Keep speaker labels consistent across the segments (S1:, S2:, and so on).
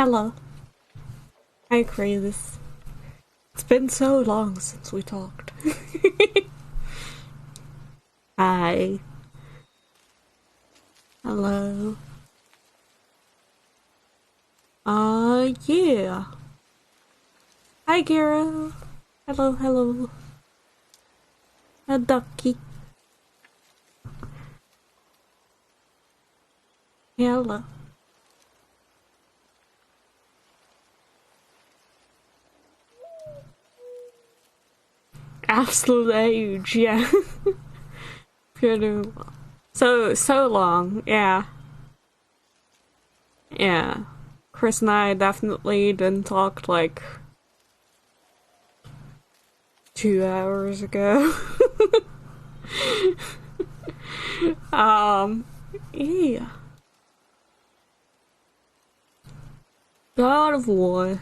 S1: Hello. Hi, Kravis. It's been so long since we talked. Hi. Hello. Yeah. Hi, Gara. Hello, hello. A ducky. Hello. Absolute age, yeah. Pretty so long, yeah. Yeah. Chris and I definitely didn't talk like 2 hours ago. Yeah. God of War.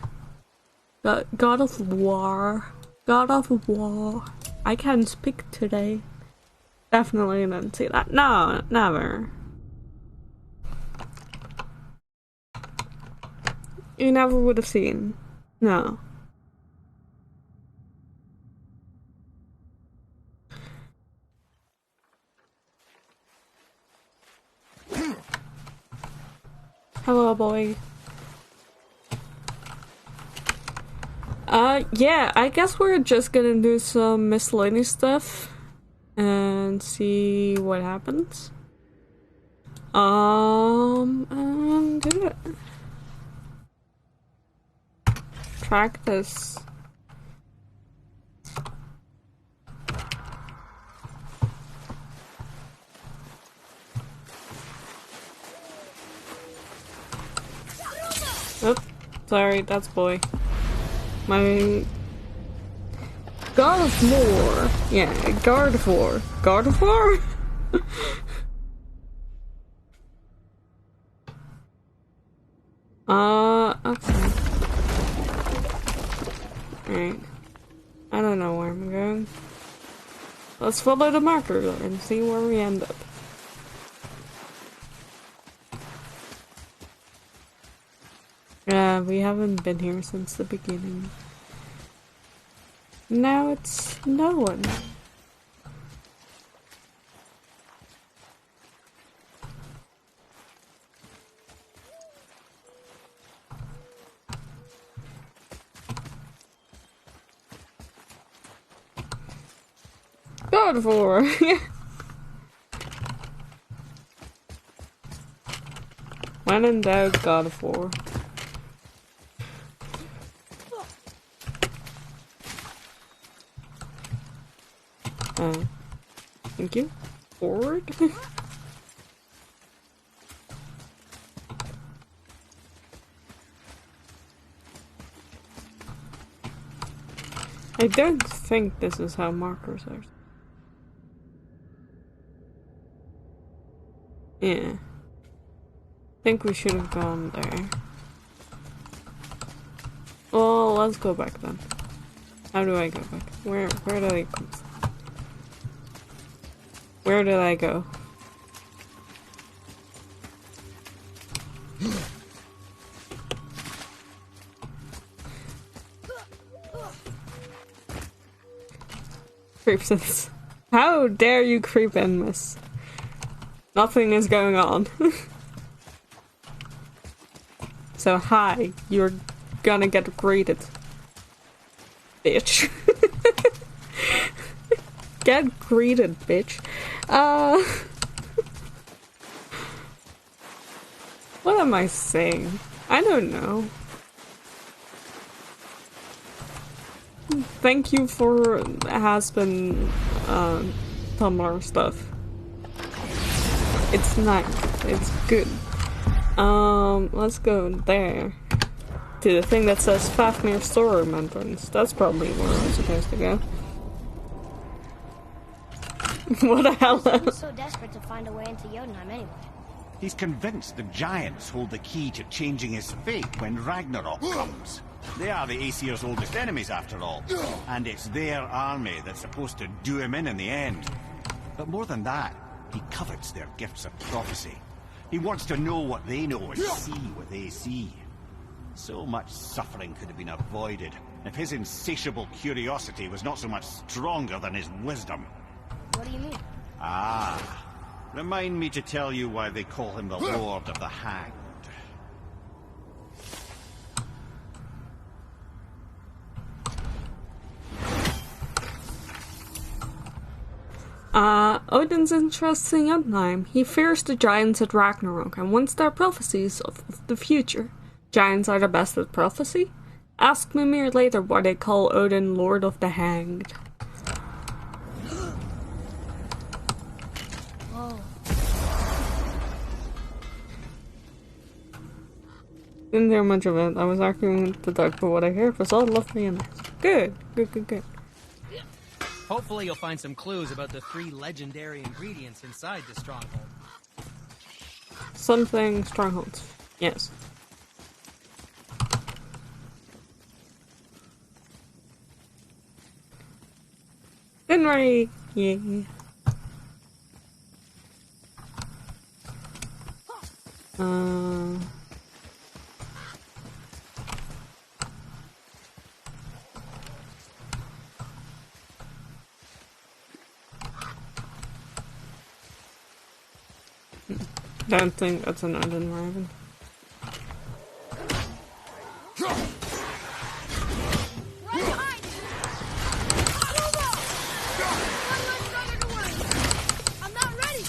S1: God of War. God of War. I can't speak today. Definitely didn't see that. No, never. You never would have seen. No. Hello, boy. Yeah, I guess we're just gonna do some miscellaneous stuff and see what happens. And do it. Practice. Oh, sorry, that's boy. My God of War. Yeah, God of War. God of War? Okay. Alright. I don't know where I'm going. Let's follow the marker and see where we end up. Yeah, we haven't been here since the beginning. Now it's no one. God of War. When in doubt, God of War. Thank you. Forward? I don't think this is how markers are. Yeah. I think we should have gone there. Well, let's go back then. How do I go back? Where did I come from? Where did I go? Creepsons. How dare you creep in, miss? Nothing is going on. So hi, you're gonna get greeted. Bitch. Get greeted, bitch. What am I saying? I don't know. Thank you for has-been Tumblr stuff. It's nice. It's good. Let's go there. To the thing that says Fafnir Store Remembrance. That's probably where I'm supposed to go. What the hell?
S2: He's so desperate to find a way into Jotunheim anyway.
S3: He's convinced the giants hold the key to changing his fate when Ragnarok comes. They are the Aesir's oldest enemies, after all. And it's their army that's supposed to do him in the end. But more than that, he covets their gifts of prophecy. He wants to know what they know and see what they see. So much suffering could have been avoided if his insatiable curiosity was not so much stronger than his wisdom.
S2: What do you mean?
S3: Ah, remind me to tell you why they call him the Lord of the Hanged.
S1: Odin's interested in Jotunheim. He fears the giants at Ragnarok and wants their prophecies of the future. Giants are the best at prophecy? Ask Mimir later why they call Odin Lord of the Hanged.
S2: Whoa.
S1: Didn't hear much of it. I was arguing with the dog, but what I heard was all lovely and nice. Good. Good.
S4: Hopefully you'll find some clues about the 3 legendary ingredients inside the stronghold.
S1: Something strongholds. Yes. Henry! Yeah. Don't think that's an Odin raven.
S2: I'm not ready!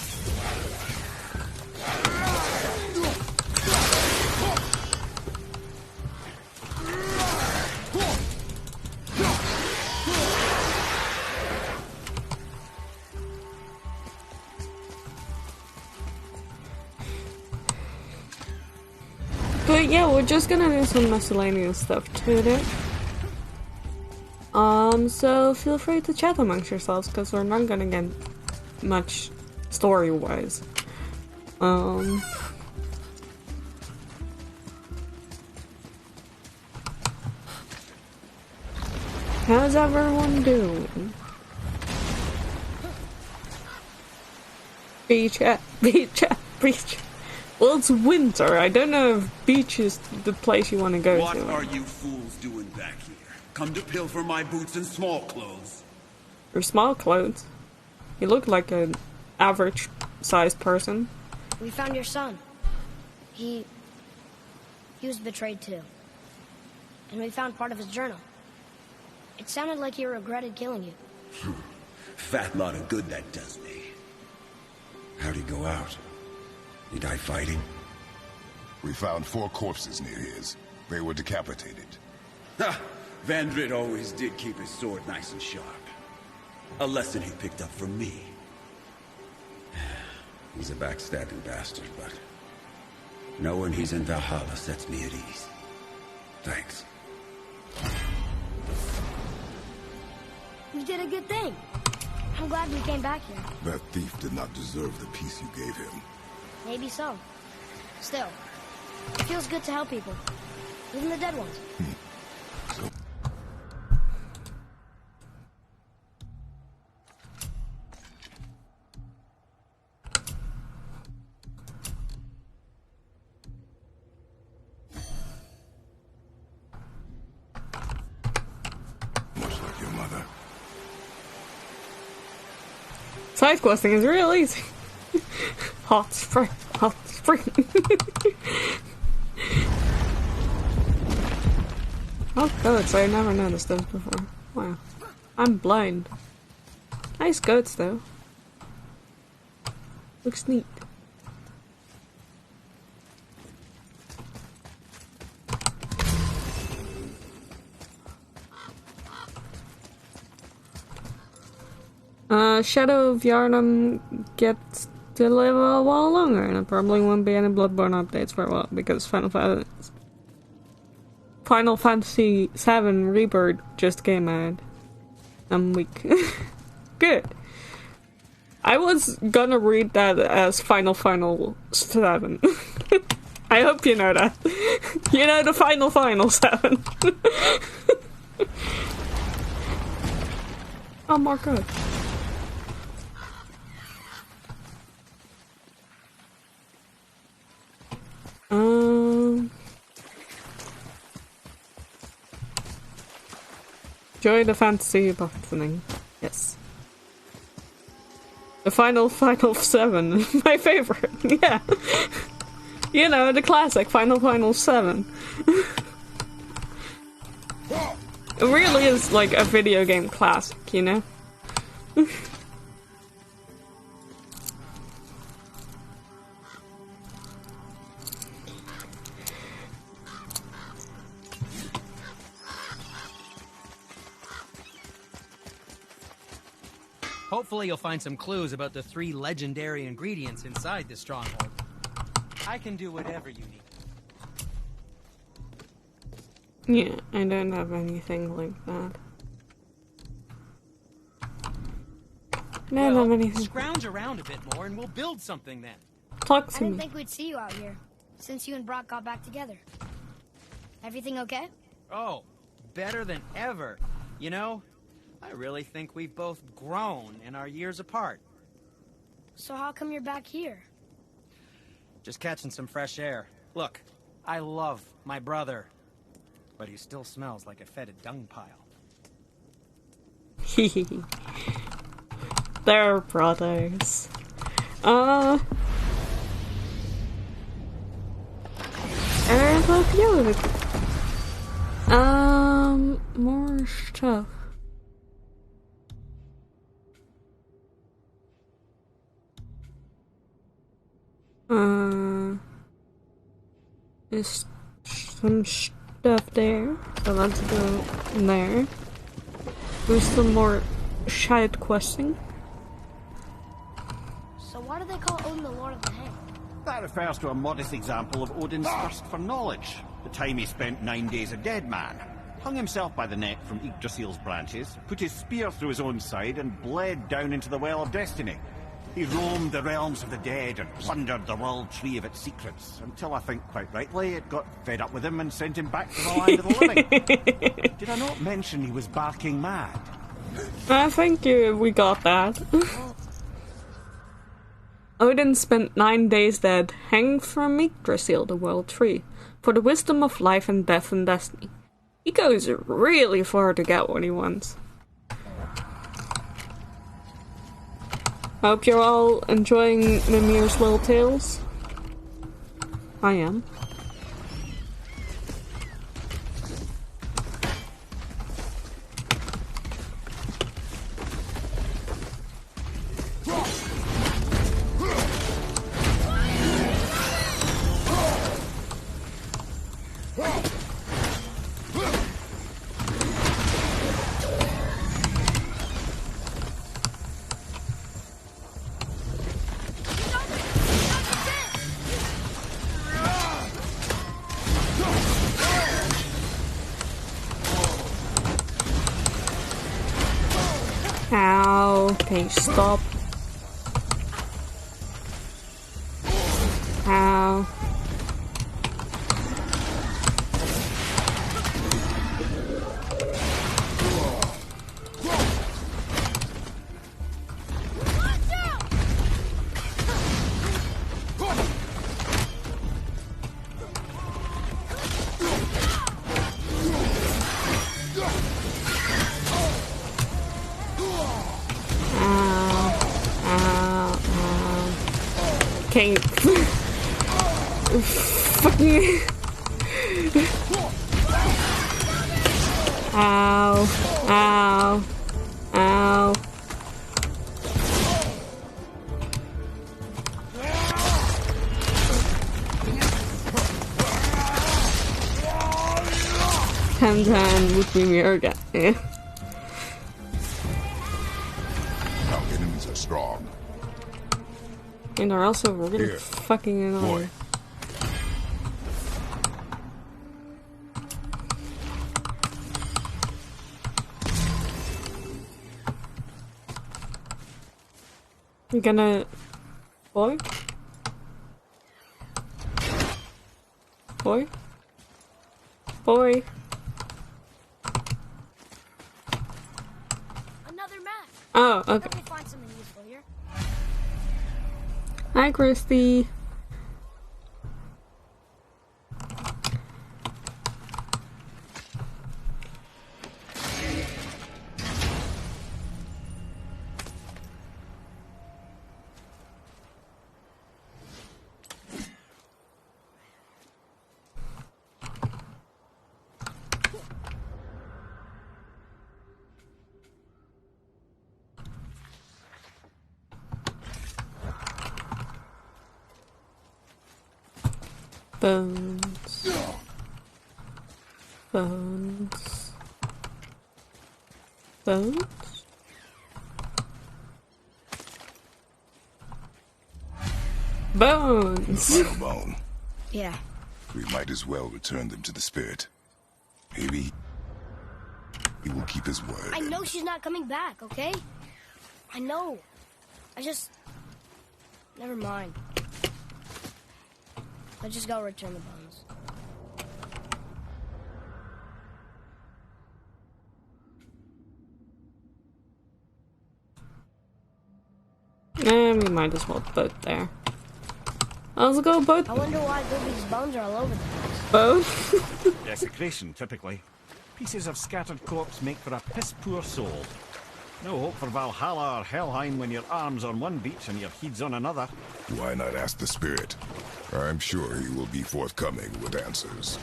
S1: But yeah, we're just gonna do some miscellaneous stuff today. So feel free to chat amongst yourselves, because we're not gonna get much story-wise. How's everyone doing? Beach. Well, it's winter. I don't know if beach is the place you want to go
S5: What
S1: to.
S5: are you fools doing back here? Come to pilfer my boots and small clothes.
S1: Or small clothes. You look like an average-sized person.
S2: We found your son. He was betrayed too. And we found part of his journal. It sounded like he regretted killing you.
S5: Fat lot of good that does me. How'd he go out? He died fighting?
S6: We found 4 corpses near his. They were decapitated.
S5: Ha! Vandrid always did keep his sword nice and sharp. A lesson he picked up from me. He's a backstabbing bastard, but knowing he's in Valhalla sets me at ease. Thanks.
S2: We did a good thing. I'm glad we came back here.
S6: That thief did not deserve the peace you gave him.
S2: Maybe so. Still, it feels good to help people. Even the dead ones.
S6: Much like your mother.
S1: Side questing is real easy. Hot spring. Oh, goats, I never noticed those before. Wow. I'm blind. Nice goats, though. Looks neat. Shadow of Yharnam gets to live a while longer, and there probably won't be any Bloodborne updates for a while, because Final Fantasy VII Rebirth just came out. I'm weak. Good. I was gonna read that as Final 7. I hope you know that. You know the Final 7. Oh, more good. Enjoy the fantasy buttoning. Yes. The Final 7. My favorite. Yeah. You know, the classic Final 7. It really is like a video game classic, you know?
S4: Hopefully you'll find some clues about the 3 legendary ingredients inside this stronghold. I can do whatever you need.
S1: Yeah, I don't have anything like that. I don't have anything.
S4: Scrounge around a bit more and we'll build something then.
S1: Talk
S2: I
S1: to
S2: didn't
S1: me.
S2: think we'd see you out here, since you and Brock got back together. Everything okay?
S4: Oh, better than ever. You know, I really think we've both grown in our years apart.
S2: So how come you're back here?
S4: Just catching some fresh air. Look, I love my brother, but he still smells like a fetid dung pile.
S1: They're brothers. There's a few of it. More stuff. There's some stuff there, so let's go there. There's some more side questing.
S2: So why do they call Odin the Lord of the Hang?
S3: That refers to a modest example of Odin's thirst for knowledge. The time he spent 9 days a dead man. Hung himself by the neck from Yggdrasil's branches, put his spear through his own side, and bled down into the Well of Destiny. He roamed the realms of the dead and plundered the world tree of its secrets, until I think quite rightly it got fed up with him and sent him back to the land of the living. Did I not mention he was barking mad?
S1: I think we got that. Odin spent 9 days dead, hanging from Yggdrasil, the world tree, for the wisdom of life and death and destiny. He goes really far to get what he wants. Hope you're all enjoying Mimir's little tales. I am. Ow. Okay, stop. Ow. Okay. Fucking. Ow. Ow. Ow. Ten with me again. Yeah.
S6: Our enemies are strong.
S1: And they're also really
S6: Here.
S1: fucking annoying.
S6: Boy.
S1: You gonna... Boy? Boy? Boy?
S2: Another map.
S1: Oh, okay.
S2: Bet we'll find something useful here.
S1: Hi, Christy. Bones. Bones. Bones? Bones!
S6: Final bone.
S2: Yeah.
S6: We might as well return them to the spirit. Maybe he will keep his word.
S2: I know she's not coming back, okay? I know. I just... Never mind. Let's just go return the bones.
S1: We might as well boat there. Let's go boat.
S2: I wonder why Goofy's bones are all over the place.
S1: Boat?
S3: Desecration, typically. Pieces of scattered corpse make for a piss-poor soul. No hope for Valhalla or Helheim when your arm's on one beach and your head's on another.
S6: Why not ask the spirit? I'm sure he will be forthcoming with answers.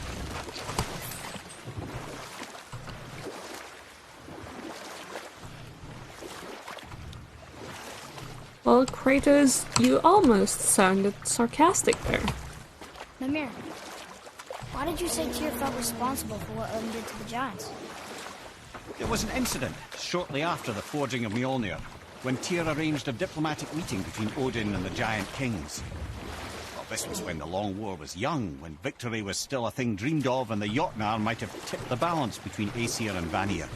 S1: Well, Kratos, you almost sounded sarcastic there.
S2: Mimir, why did you say Tyr felt responsible for what Odin did to the giants?
S3: There was an incident shortly after the forging of Mjolnir, when Tyr arranged a diplomatic meeting between Odin and the giant kings. Well, this was when the Long War was young, when victory was still a thing dreamed of, and the Jotnar might have tipped the balance between Aesir and Vanir.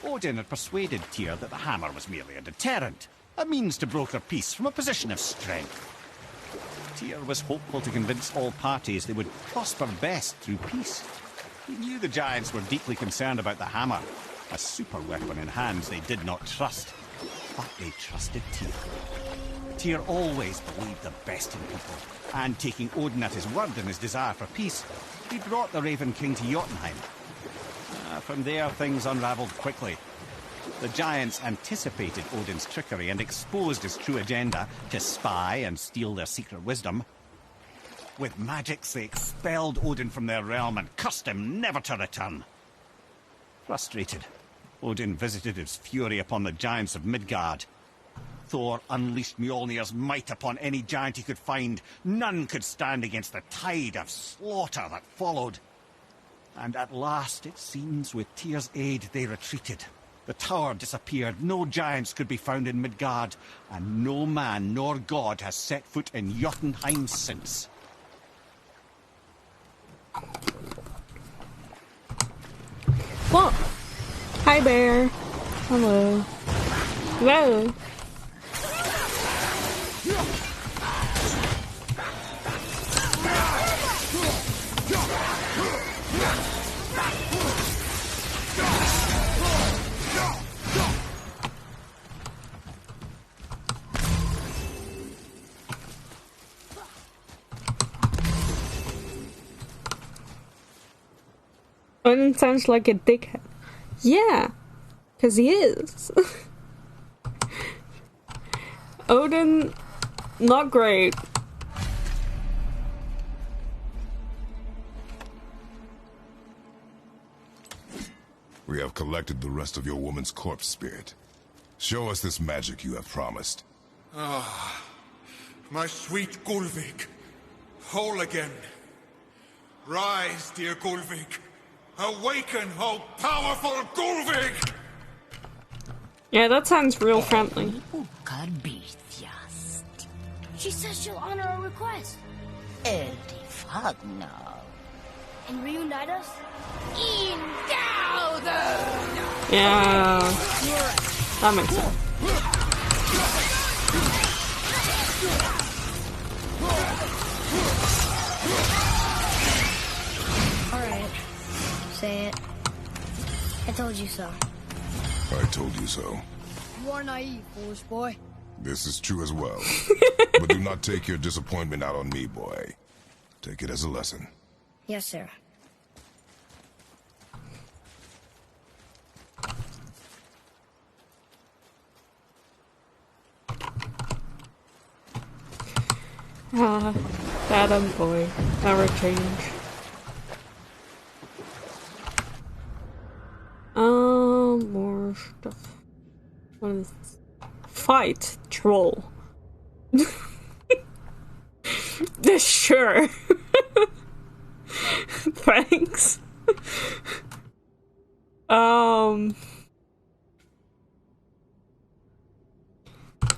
S3: Odin had persuaded Tyr that the hammer was merely a deterrent, a means to broker peace from a position of strength. Tyr was hopeful to convince all parties they would prosper best through peace. He knew the giants were deeply concerned about the hammer, a super weapon in hands they did not trust. But they trusted Tyr. Tyr always believed the best in people, and taking Odin at his word in his desire for peace, he brought the Raven King to Jotunheim. From there, things unravelled quickly. The giants anticipated Odin's trickery and exposed his true agenda to spy and steal their secret wisdom. With magics, they expelled Odin from their realm and cursed him never to return. Frustrated, Odin visited his fury upon the giants of Midgard. Thor unleashed Mjolnir's might upon any giant he could find. None could stand against the tide of slaughter that followed. And at last, it seems, with Tyr's aid, they retreated. The tower disappeared, no giants could be found in Midgard, and no man nor god has set foot in Jotunheim since.
S1: What? Hi, bear. Hello. Hello. Odin sounds like a dickhead. Yeah, because he is. Odin, not great.
S6: We have collected the rest of your woman's corpse spirit. Show us this magic you have promised.
S7: Ah, my sweet Gulvik. Whole again. Rise, dear Gulvik. Awaken, oh powerful Gulvik!
S1: Yeah, that sounds real friendly.
S2: She says she'll honor our request. And reunite us?
S1: Yeah, that makes sense.
S2: Alright. Say it. I told you so.
S6: I told you so.
S2: You are naive, foolish boy.
S6: This is true as well. But do not take your disappointment out on me, boy. Take it as a lesson.
S2: Yes, sir.
S1: Dad and boy, never change. More stuff. What is this? Fight troll. Sure. Thanks.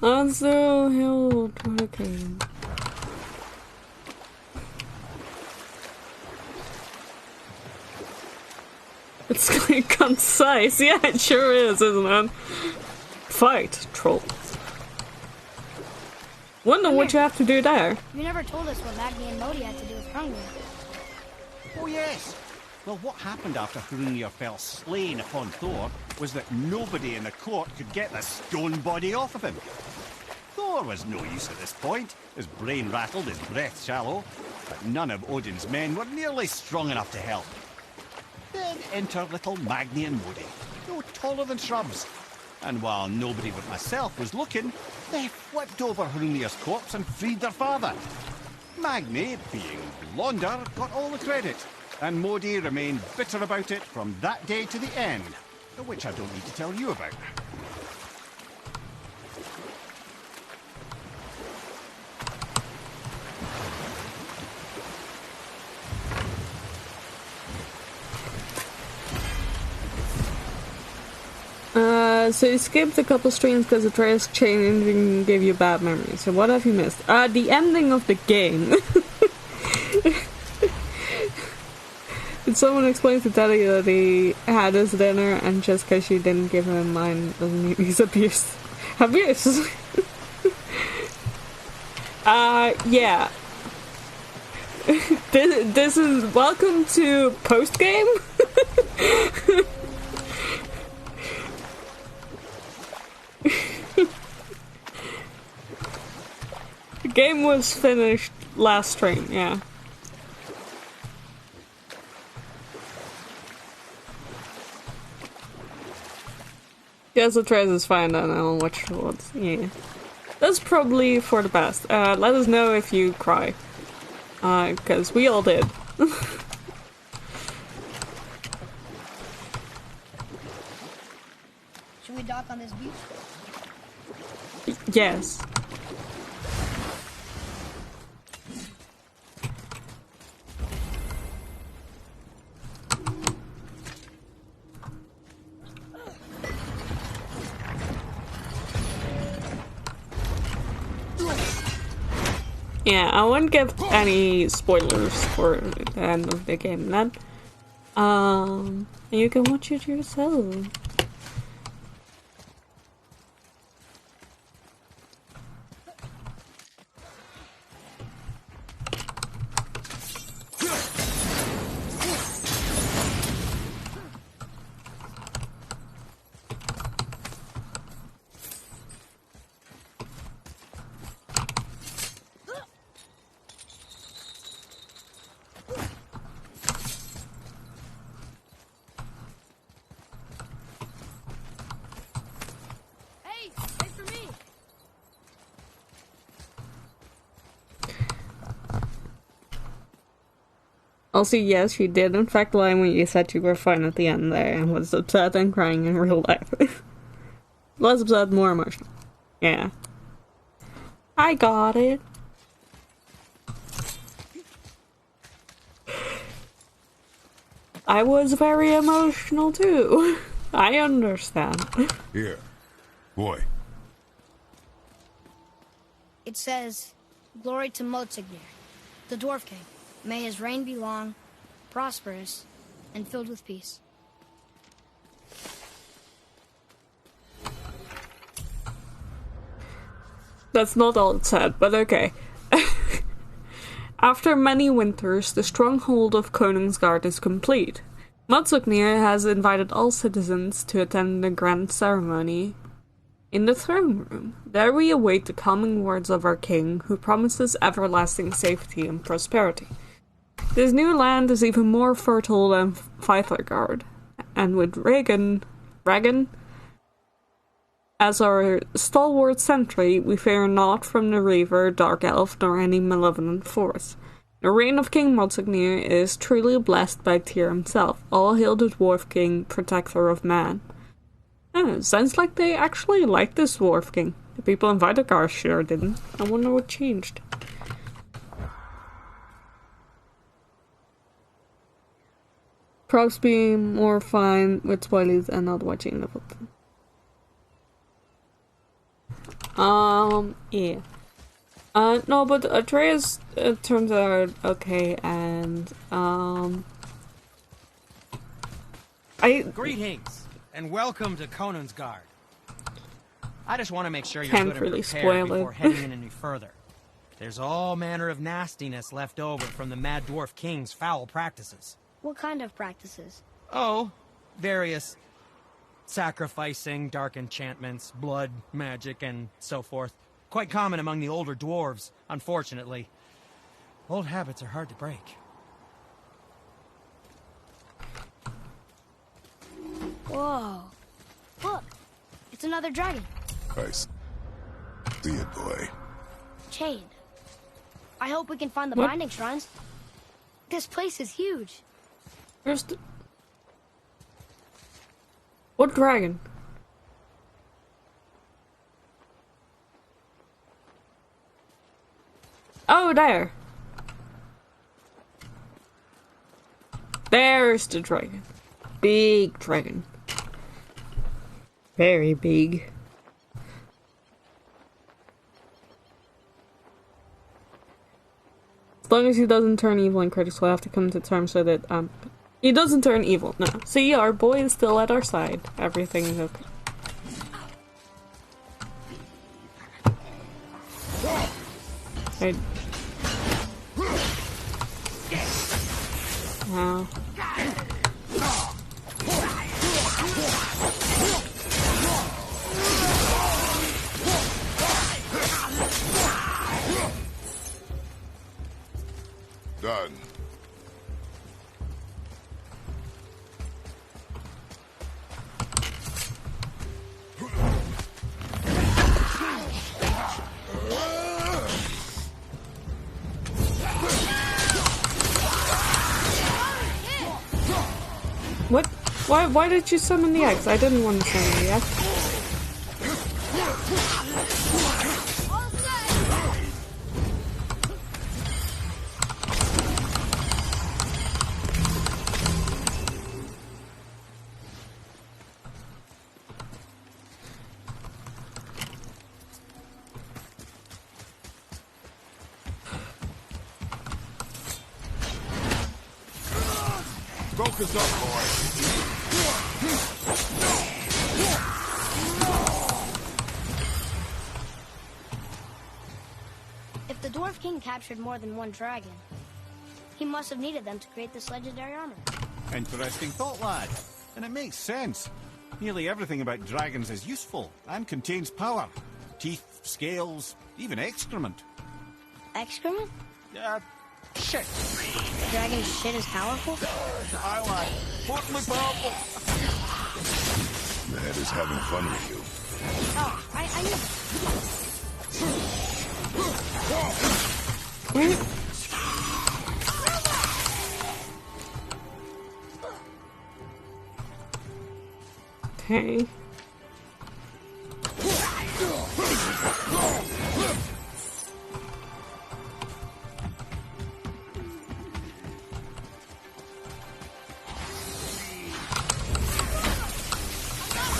S1: Also, hell, okay. It's like concise. Yeah, it sure is, isn't it? Fight, troll. Wonder what you have to do there.
S2: You never told us what Magni and Modi had to do with Hrungnir.
S3: Oh yes! Well, what happened after Hrungnir fell slain upon Thor was that nobody in the court could get the stone body off of him. Thor was no use at this point, his brain rattled, his breath shallow, but none of Odin's men were nearly strong enough to help. Then enter little Magni and Modi, no taller than shrubs. And while nobody but myself was looking, they flipped over Hrungnir's corpse and freed their father. Magni, being blonder, got all the credit, and Modi remained bitter about it from that day to the end, which I don't need to tell you about.
S1: So you skipped a couple streams because the trailer's changing gave you bad memories. So what have you missed? The ending of the game. Did someone explain to Daddy that he had his dinner and just because she didn't give him mine doesn't mean he's abused? Abuse! Yeah. This is welcome to postgame. The game was finished last stream, yeah. Yes, the trace is fine then, I'll watch the ones. Yeah. That's probably for the best. Let us know if you cry. Cause we all did.
S2: Should we dock on this beach?
S1: Yes. Yeah, I won't give any spoilers for the end of the game then. You can watch it yourself. Also, yes, you did in fact lie when you said you were fine at the end there and was upset and crying in real life. Less upset, more emotional. Yeah. I got it. I was very emotional too. I understand.
S6: Here. Boy.
S2: It says, "Glory to Motsignir, the Dwarf King. May his reign be long, prosperous, and filled with peace."
S1: That's not all it said, but okay. After many winters, the stronghold of Koningsgard is complete. Motsignir has invited all citizens to attend the grand ceremony in the throne room. There we await the calming words of our king, who promises everlasting safety and prosperity. This new land is even more fertile than Fythergard, and with Ragan as our stalwart sentry, we fear naught from the Reaver, Dark Elf, nor any malevolent force. The reign of King Motsignir is truly blessed by Tyr himself. All hail the Dwarf King, protector of man. Yeah, sounds like they actually like this Dwarf King. The people in Fythergard sure didn't. I wonder what changed. Props being more fine with spoilies and not watching the football. Yeah. No, but Atreus turns out okay, and
S4: Greetings, and welcome to Conan's Guard. I just want to make sure you're
S1: Can't
S4: good
S1: really
S4: and prepared
S1: spoil it.
S4: before heading in any further. There's all manner of nastiness left over from the Mad Dwarf King's foul practices.
S2: What kind of practices?
S4: Oh, various sacrificing, dark enchantments, blood, magic, and so forth. Quite common among the older dwarves, unfortunately. Old habits are hard to break.
S2: Whoa. Look, it's another dragon.
S6: I see it, boy.
S2: Chained. I hope we can find the
S1: What?
S2: binding shrines. This place is huge.
S1: where's the... What dragon? Oh, there. There's the dragon. Big dragon. Very big. As long as he doesn't turn evil in critics, we'll have to come to terms with it. He doesn't turn evil, no. See, our boy is still at our side. Everything is okay. Right. Wow.
S6: Done.
S1: What? Why did you summon the axe? I didn't want to summon the axe.
S6: Focus up, boy.
S2: If the Dwarf King captured more than one dragon, he must have needed them to create this legendary armor.
S3: Interesting thought, lad. And it makes sense. Nearly everything about dragons is useful and contains power. Teeth, scales, even excrement.
S2: Excrement?
S3: Shit.
S2: Dragon shit is powerful?
S3: Aye, lad. Totally powerful.
S6: The head is having fun with you.
S2: Oh, I knew.
S1: Okay.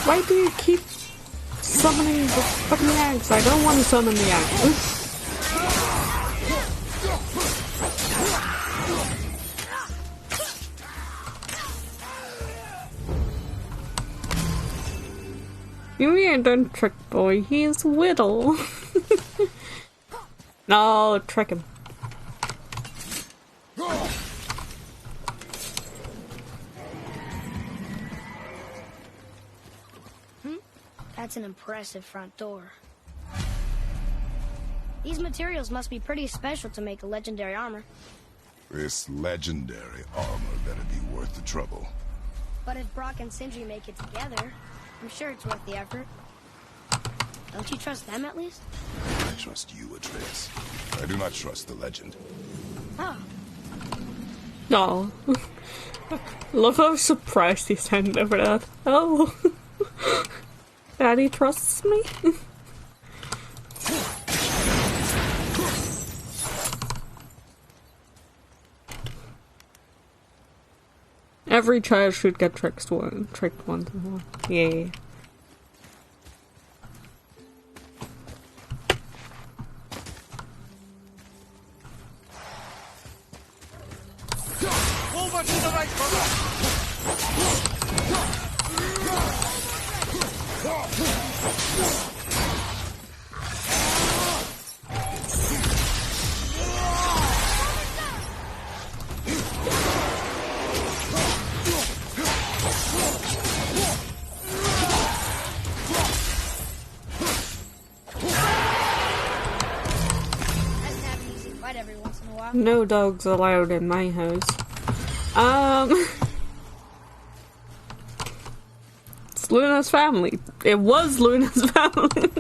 S1: Why do you keep summoning the fucking axe? I don't want to summon the axe. You ain't done trick boy, he is Whittle. No, trick him.
S2: That's an impressive front door. These materials must be pretty special to make a legendary armor.
S6: This legendary armor better be worth the trouble.
S2: But if Brock and Sindri make it together, I'm sure it's worth the effort. Don't you trust them at least?
S6: I trust you, Atreus. I do not trust the legend.
S2: Oh,
S1: No. Love how surprised he sounded over that. Oh. Daddy trusts me? Every child should get tricked once in a while. Yeah.
S4: Over to the right, brother!
S1: No dogs allowed in my house. It's Luna's family. It was Luna's family.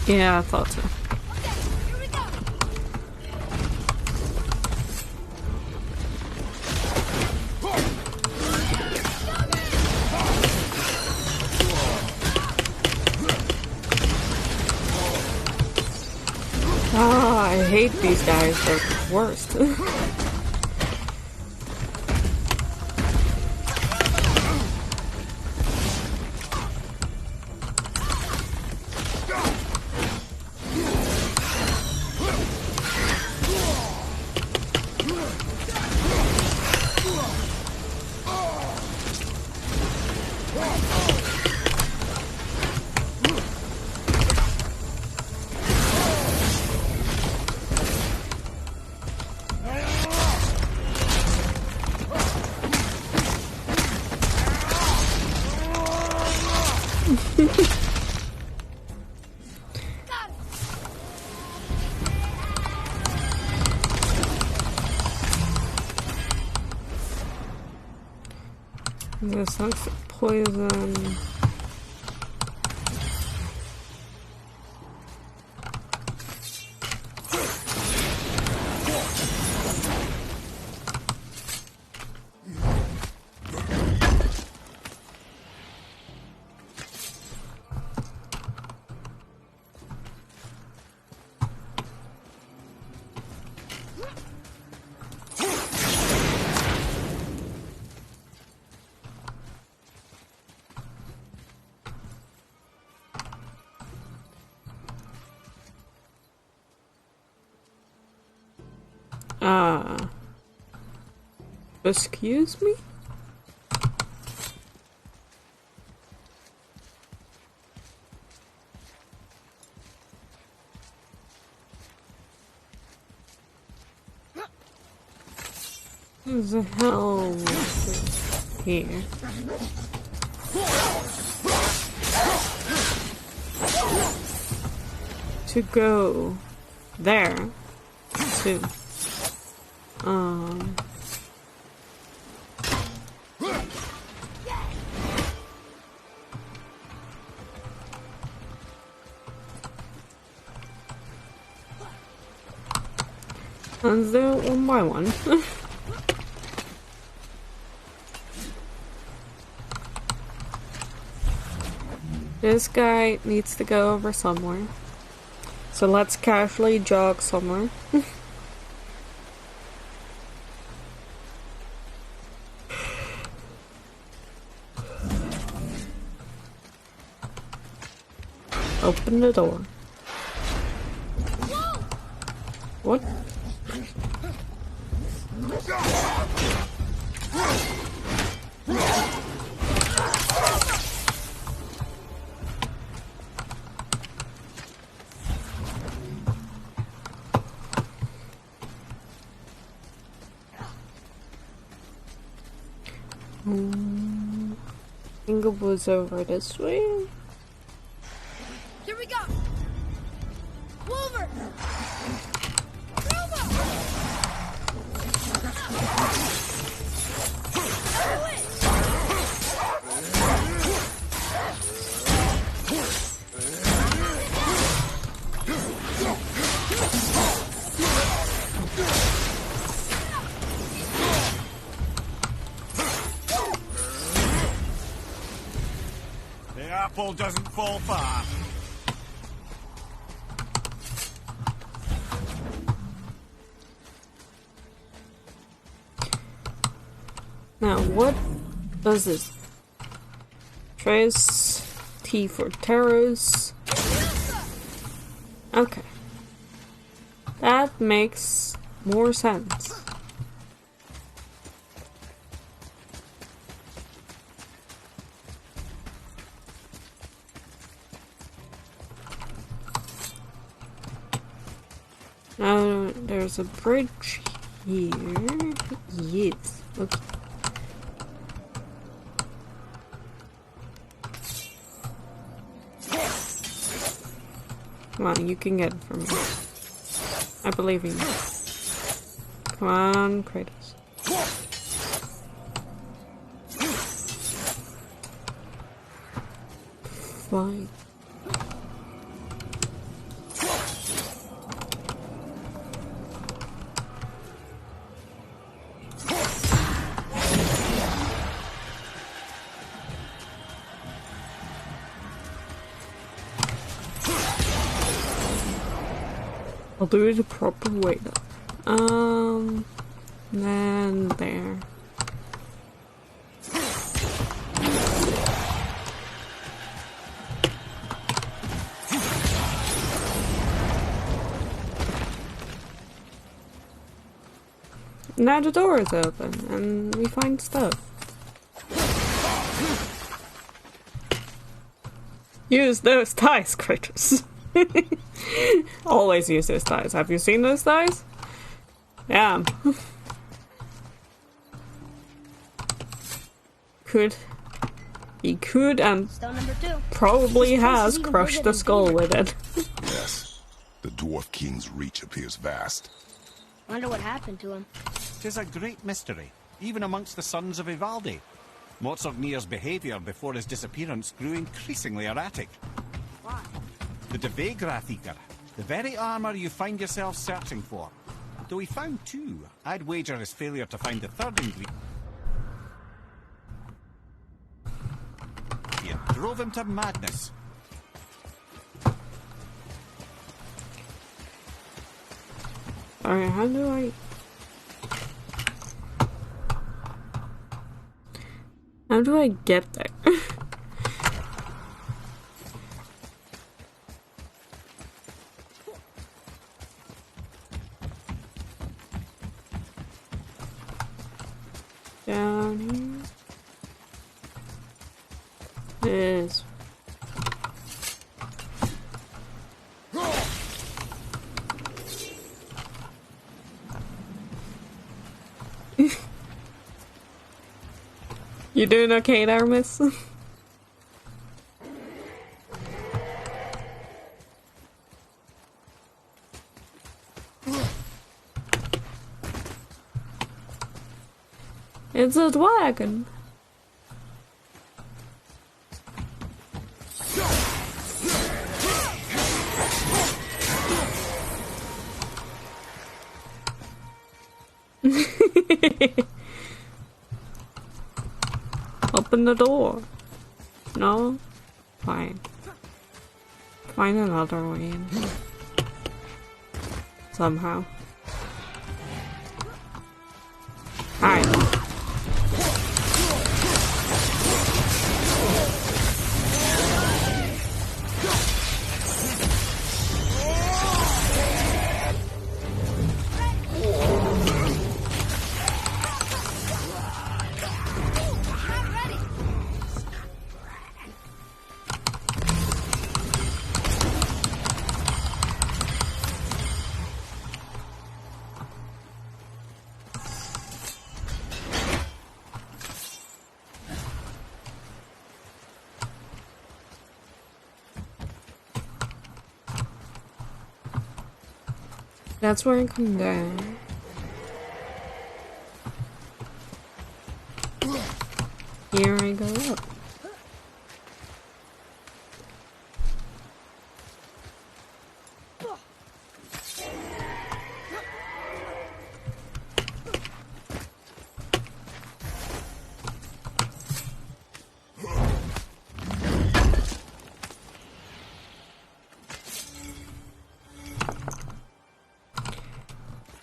S1: Yeah, I thought so. Ah, I hate these guys. They're the worst. This looks like poison. Excuse me? What the hell is here? To go there to let's do it one by one. This guy needs to go over somewhere. So let's casually jog somewhere. Open the door. What? Inglewood's over this way.
S2: Here we go! Wolver!
S3: apple doesn't fall far.
S1: Now, what does this? Trace, T for terrors. Okay. That makes more sense. Now, there's a bridge here. Yes. Okay. Come on, you can get it from me. I believe in you. Come on, Kratos. Fly. I'll do it the proper way though. Then there. Now the door is open and we find stuff. Use those dice, Kratos. Always use those dice. Have you seen those dice? Yeah. He could and probably has crushed the skull with it.
S6: Yes. The Dwarf King's reach appears vast.
S2: Wonder what happened to him.
S3: 'Tis a great mystery, even amongst the sons of Ivaldi. Mozartnir's behaviour before his disappearance grew increasingly erratic.
S2: Why?
S3: The Devegrathikar, the very armour you find yourself searching for. Though he found two, I'd wager his failure to find the third ingredient drove him to madness.
S1: Alright, how do I... How do I get there? Down here. This. You doing okay there, miss? It's a dragon. Open the door. No? Fine. Find another way in. Somehow. Alright. That's where I come down. Here I go up.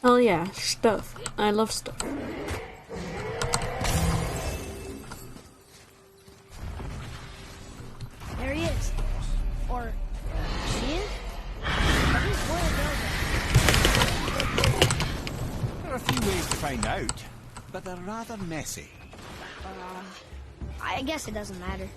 S1: Oh yeah, stuff. I love stuff.
S2: There he is. Or she is? Who's Royal Belgium?
S3: There are a few ways to find out, but they're rather messy.
S2: I guess it doesn't matter.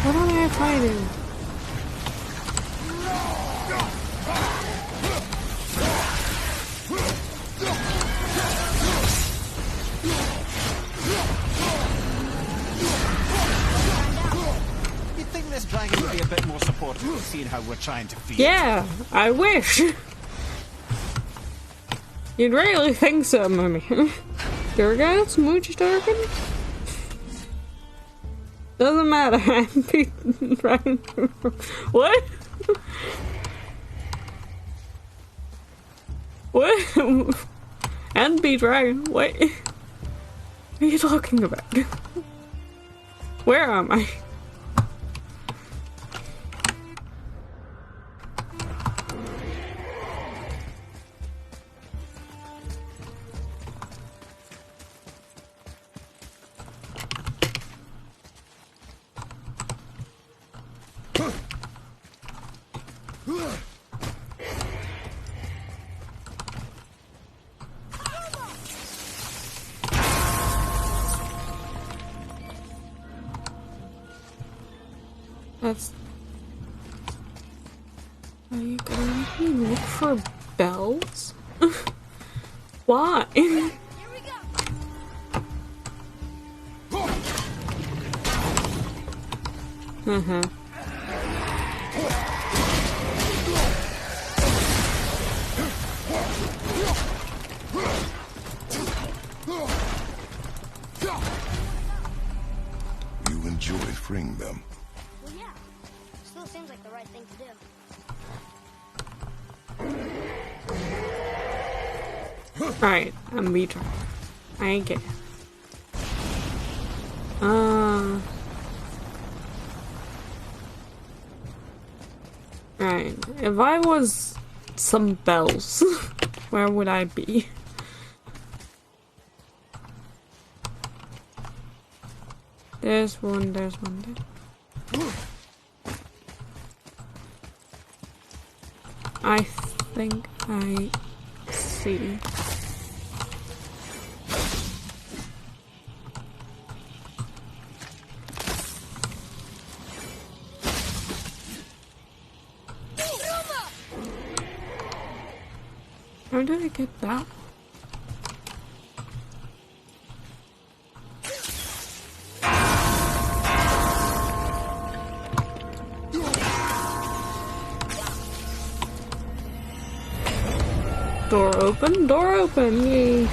S1: What am I fighting?
S3: You'd think this dragon would be a bit more supportive, seeing how we're trying to feed.
S1: Yeah, I wish. You'd really think so, Mummy. Durgan? Smooch Durgan? Doesn't matter, I'm beaten right. What? What? And be dragon? What? What are you talking about? Where am I? That's... Are you gonna make me look for bells? Why?
S2: Here we go.
S1: Uh-huh.
S6: You enjoy freeing them.
S2: Well, yeah. Still seems like the right thing to do.
S1: Alright, I'm retrying. I get it. Right. If I was some bells, where would I be? There's one there. I think I see. How did I get that? Door open, yay.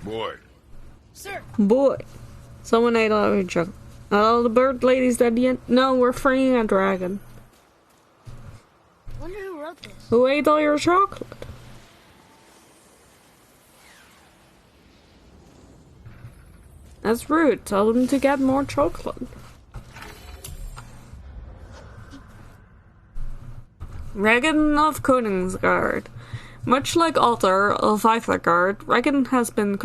S6: Boy.
S2: Sir!
S1: Boy. Someone ate all our chocolate. Oh, the bird lady's dead yet? No, we're freeing a dragon.
S2: Wonder who wrote this.
S1: Who ate all your chocolate? That's rude. Tell them to get more chocolate. Regan of Koningsgard. Much like Altar of Eithagard, Regan has been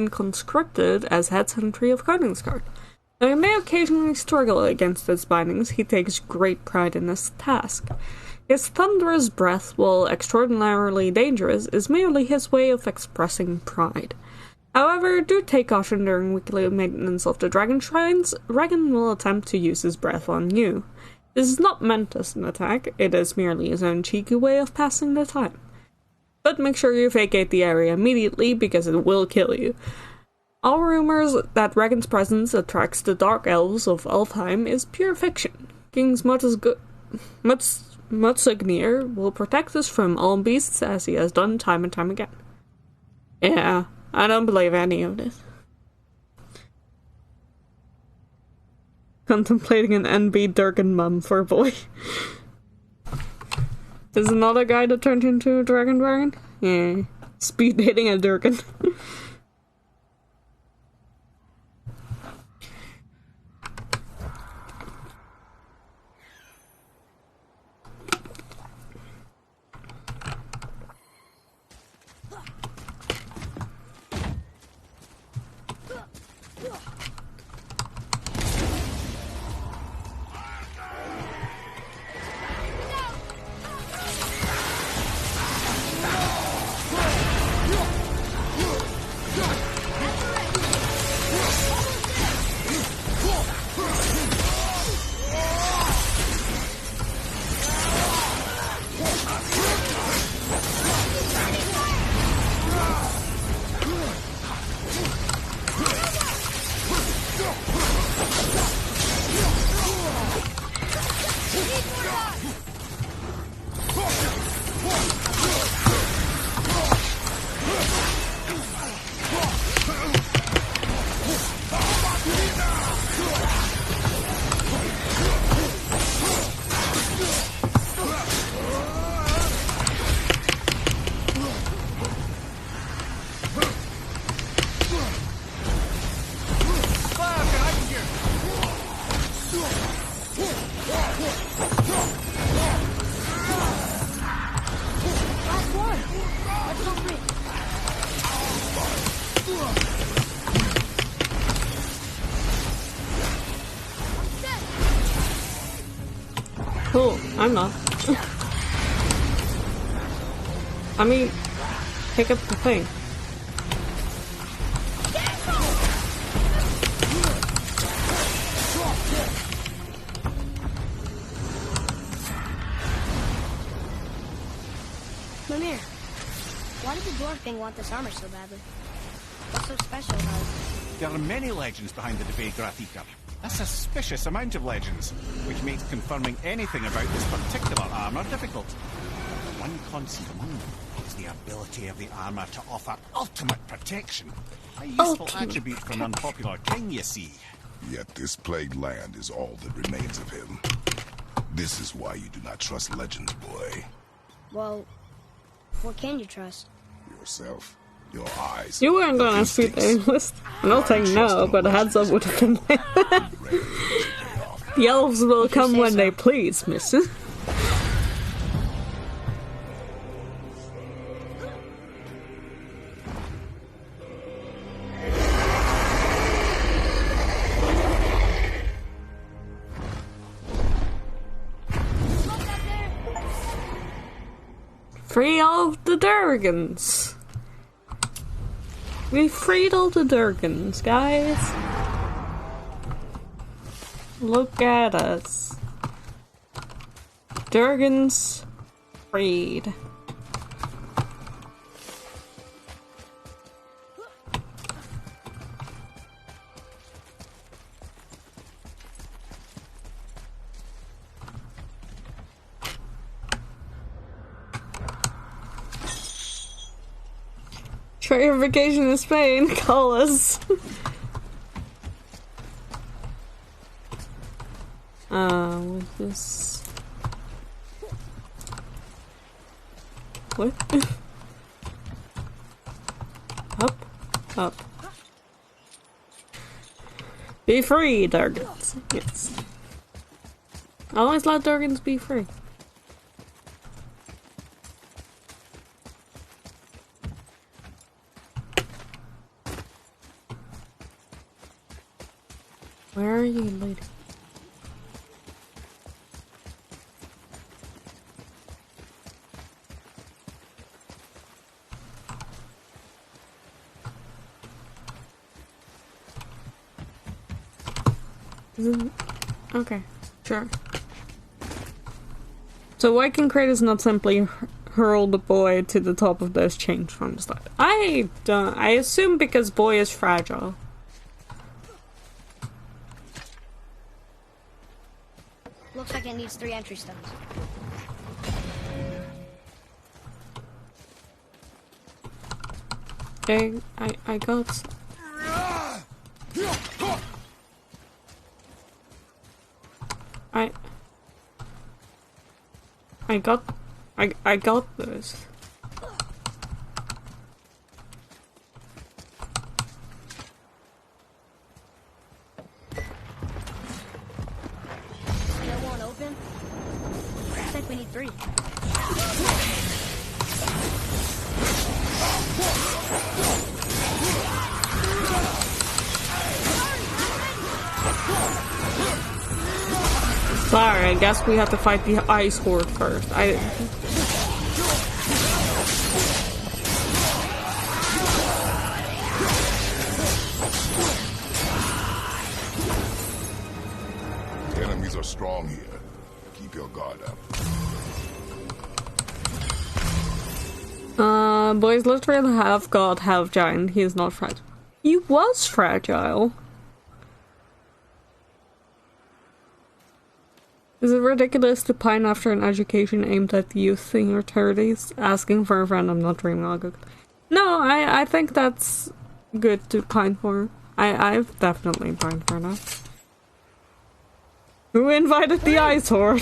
S1: conscripted as head sentry of Koningsgard. Though he may occasionally struggle against its bindings, he takes great pride in this task. His thunderous breath, while extraordinarily dangerous, is merely his way of expressing pride. However, do take caution during weekly maintenance of the dragon shrines. Regan will attempt to use his breath on you. This is not meant as an attack, it is merely his own cheeky way of passing the time. But make sure you vacate the area immediately, because it will kill you. All rumors that Regan's presence attracts the dark elves of Elfheim is pure fiction. King Mutsugnir will protect us from all beasts as he has done time and time again. Yeah, I don't believe any of this. Contemplating an NB Durgan mum for a boy. There's another guy that turned into a dragon? Yeah. Speed dating a Durgan. Cool, I'm not. I mean, pick up the thing.
S2: Mimir, why did the dwarf thing want this armor so badly? What's so special about it?
S3: There are many legends behind the Debate Grathika. A suspicious amount of legends, which makes confirming anything about this particular armor difficult. But the one constant among them is the ability of the armor to offer ultimate protection. A useful attribute for an unpopular king, you see.
S6: Yet this plagued land is all that remains of him. This is why you do not trust legends, boy.
S2: Well, what can you trust?
S6: Yourself. Your eyes.
S1: You weren't gonna speak the list. I'm not saying no, but a heads up would have been there. The elves will come when they please, missus. Free all of the Durgans. We freed all the Durgans, guys. Look at us. Durgans freed. Try your vacation in Spain. Call us. What's this? What? Up, up. Be free, Dargans. Yes. Always let Dargans be free. Where are you, lady? Okay, sure. So why can Kratos not simply hurl the boy to the top of this change from the start? I don't. I assume because boy is fragile.
S2: Looks like it needs 3 entry stones.
S1: Okay, I got. I got this.
S2: Still won't open? Looks like we need 3.
S1: Sorry, I guess we have to fight the ice horde first.
S6: The enemies are strong here. Keep your guard up.
S1: Boys literally half god, half giant. He is not fragile. He was fragile. Is it ridiculous to pine after an education aimed at youth in your 30s? Asking for a friend, I'm not dreaming. I'll go. No, I think that's good to pine for. I've definitely pined for that. Who invited the ice horde?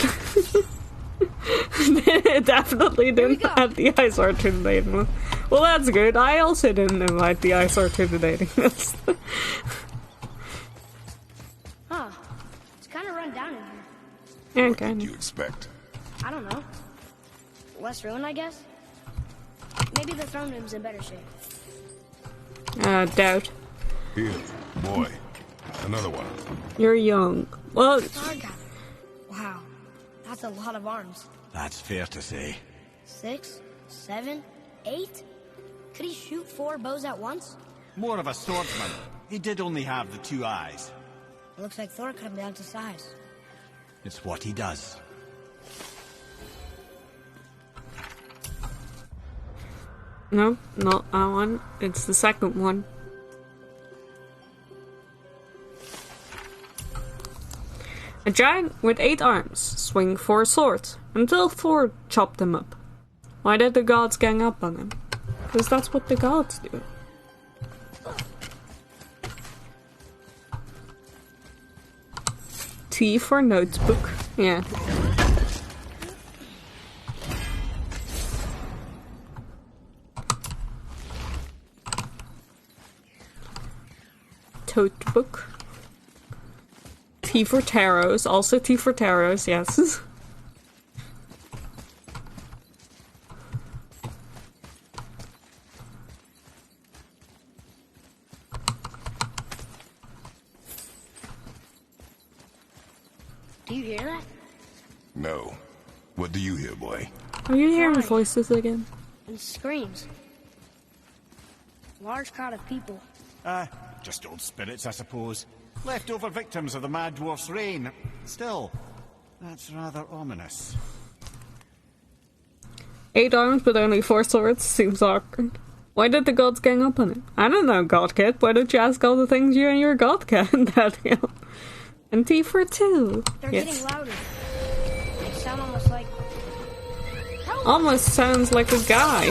S1: Definitely didn't have the ice horde to the dating. Well, that's good. I also didn't invite the ice horde to the dating list.
S2: Huh. It's kind of run down in here.
S1: Yeah,
S6: What
S1: kind
S6: did
S1: of.
S6: you expect?
S2: I don't know. Less ruined, I guess? Maybe the throne room's in better shape.
S1: Doubt.
S6: Here, boy. Another one.
S1: You're young. Well,
S2: Stargather. Wow. That's a lot of arms.
S3: That's fair to say.
S2: 6, 7, 8? Could he shoot 4 bows at once?
S3: More of a swordsman. He did only have the 2 eyes.
S2: Looks like Thor cut him down to size.
S3: It's what he does.
S1: no, not that one. It's the second one. A giant with 8 arms, swing 4 swords, until Thor chopped them up. Why did the gods gang up on him? Because that's what the gods do. T for notebook. Yeah. Tote book. T for tarots. Also T for tarots, yes.
S2: Do you hear that?
S6: No. What do you hear, boy?
S1: Are you hearing
S2: Fine.
S1: voices again?
S2: And screams. Large crowd of people.
S3: Just old spirits, I suppose. Leftover victims of the Mad Dwarf's reign. Still, that's rather ominous.
S1: 8 arms but only 4 swords seems awkward. Why did the gods gang up on it? I don't know, God Kid. Why don't you ask all the things you and your God Cat that you? And T for 2.
S2: They're
S1: Yes.
S2: getting louder. They sound almost like...
S1: Almost sounds like a guy.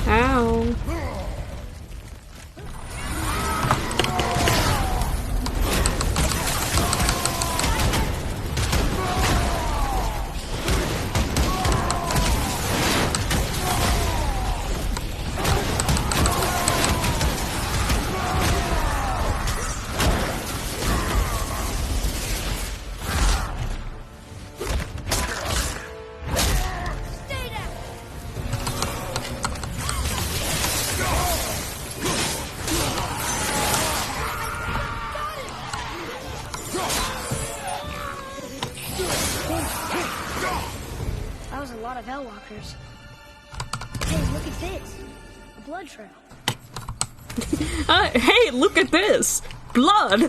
S1: Ow.
S2: this? A blood trail.
S1: Hey, look at this! Blood!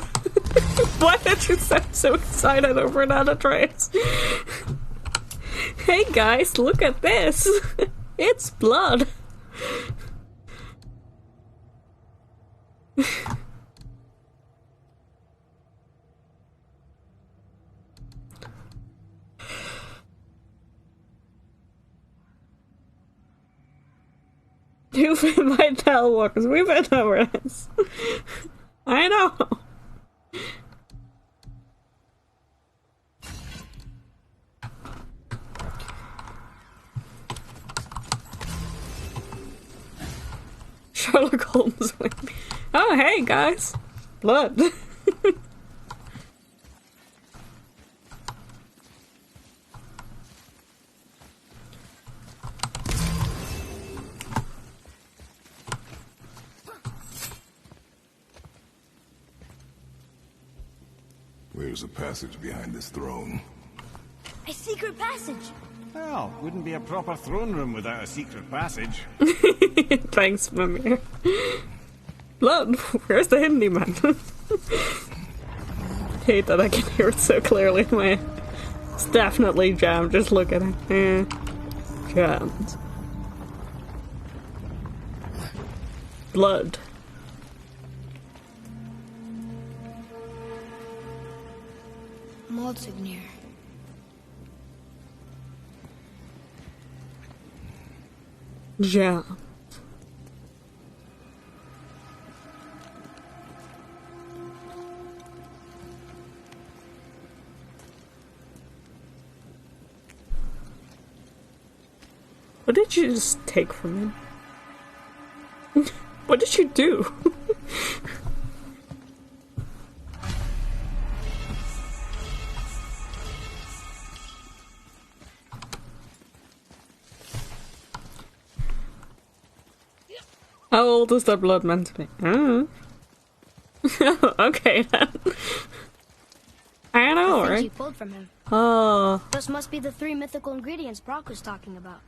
S1: Why did you sound so excited over that trace? Hey guys, look at this! It's blood! You've been my Talwalkers, we've been over this. I know. Sherlock Holmes. Oh, hey guys. Blood.
S6: Where's the passage behind this throne?
S2: A secret passage.
S3: Well, wouldn't be a proper throne room without a secret passage.
S1: Thanks, Mimir. Blood, where's the Hindi man? Hate that I can hear it so clearly in my head. It's definitely jammed, just look at it. Jammed. Blood.
S2: Monsignor.
S1: Jammed. What did you just take from him? What did you do? How old is that blood meant to be? Okay then. I know,
S2: The things
S1: right?
S2: you pulled from him.
S1: Oh,
S2: Those must be the 3 mythical ingredients Brock was talking about.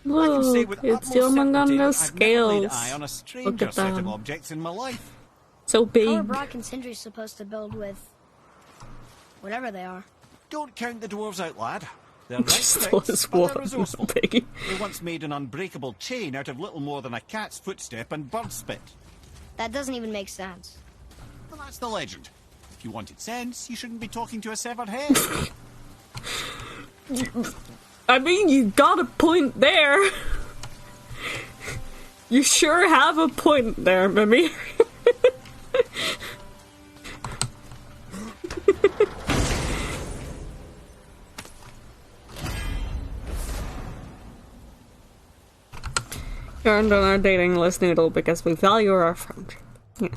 S3: I can say
S1: look,
S3: with
S1: it's
S3: utmost certainty
S1: Jormungandr's
S3: that I've never laid
S1: scales.
S3: eye on a
S1: Look
S3: stranger
S1: at
S3: set of
S1: them.
S3: objects in my life.
S1: So
S2: How are
S1: big.
S2: Brock and Sindri supposed to build with... whatever they are?
S3: Don't count the dwarves out, lad. They're right
S1: Still
S3: tricks,
S1: is
S3: but they're
S1: one
S3: resourceful.
S1: big.
S3: They once made an unbreakable chain out of little more than a cat's footstep and bird spit.
S2: That doesn't even make sense.
S3: Well, that's the legend. If you wanted sense, you shouldn't be talking to a severed head.
S1: I mean, you got a point there. You sure have a point there, Mimir. You're on our dating list, Noodle, because we value our friendship. Yeah.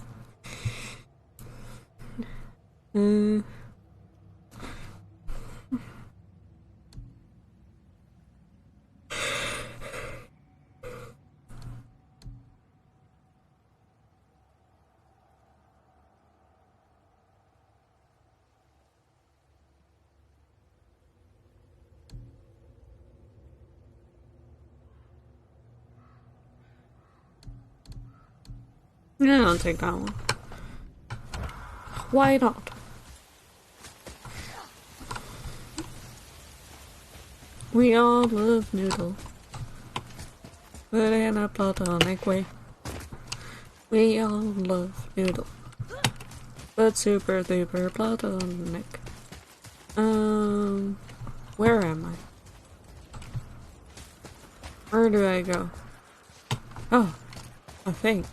S1: Yeah, I'll take that one. Why not? We all love Noodle, but in a platonic way. We all love Noodle, but super duper platonic. Where am I? Where do I go? Oh, a thing.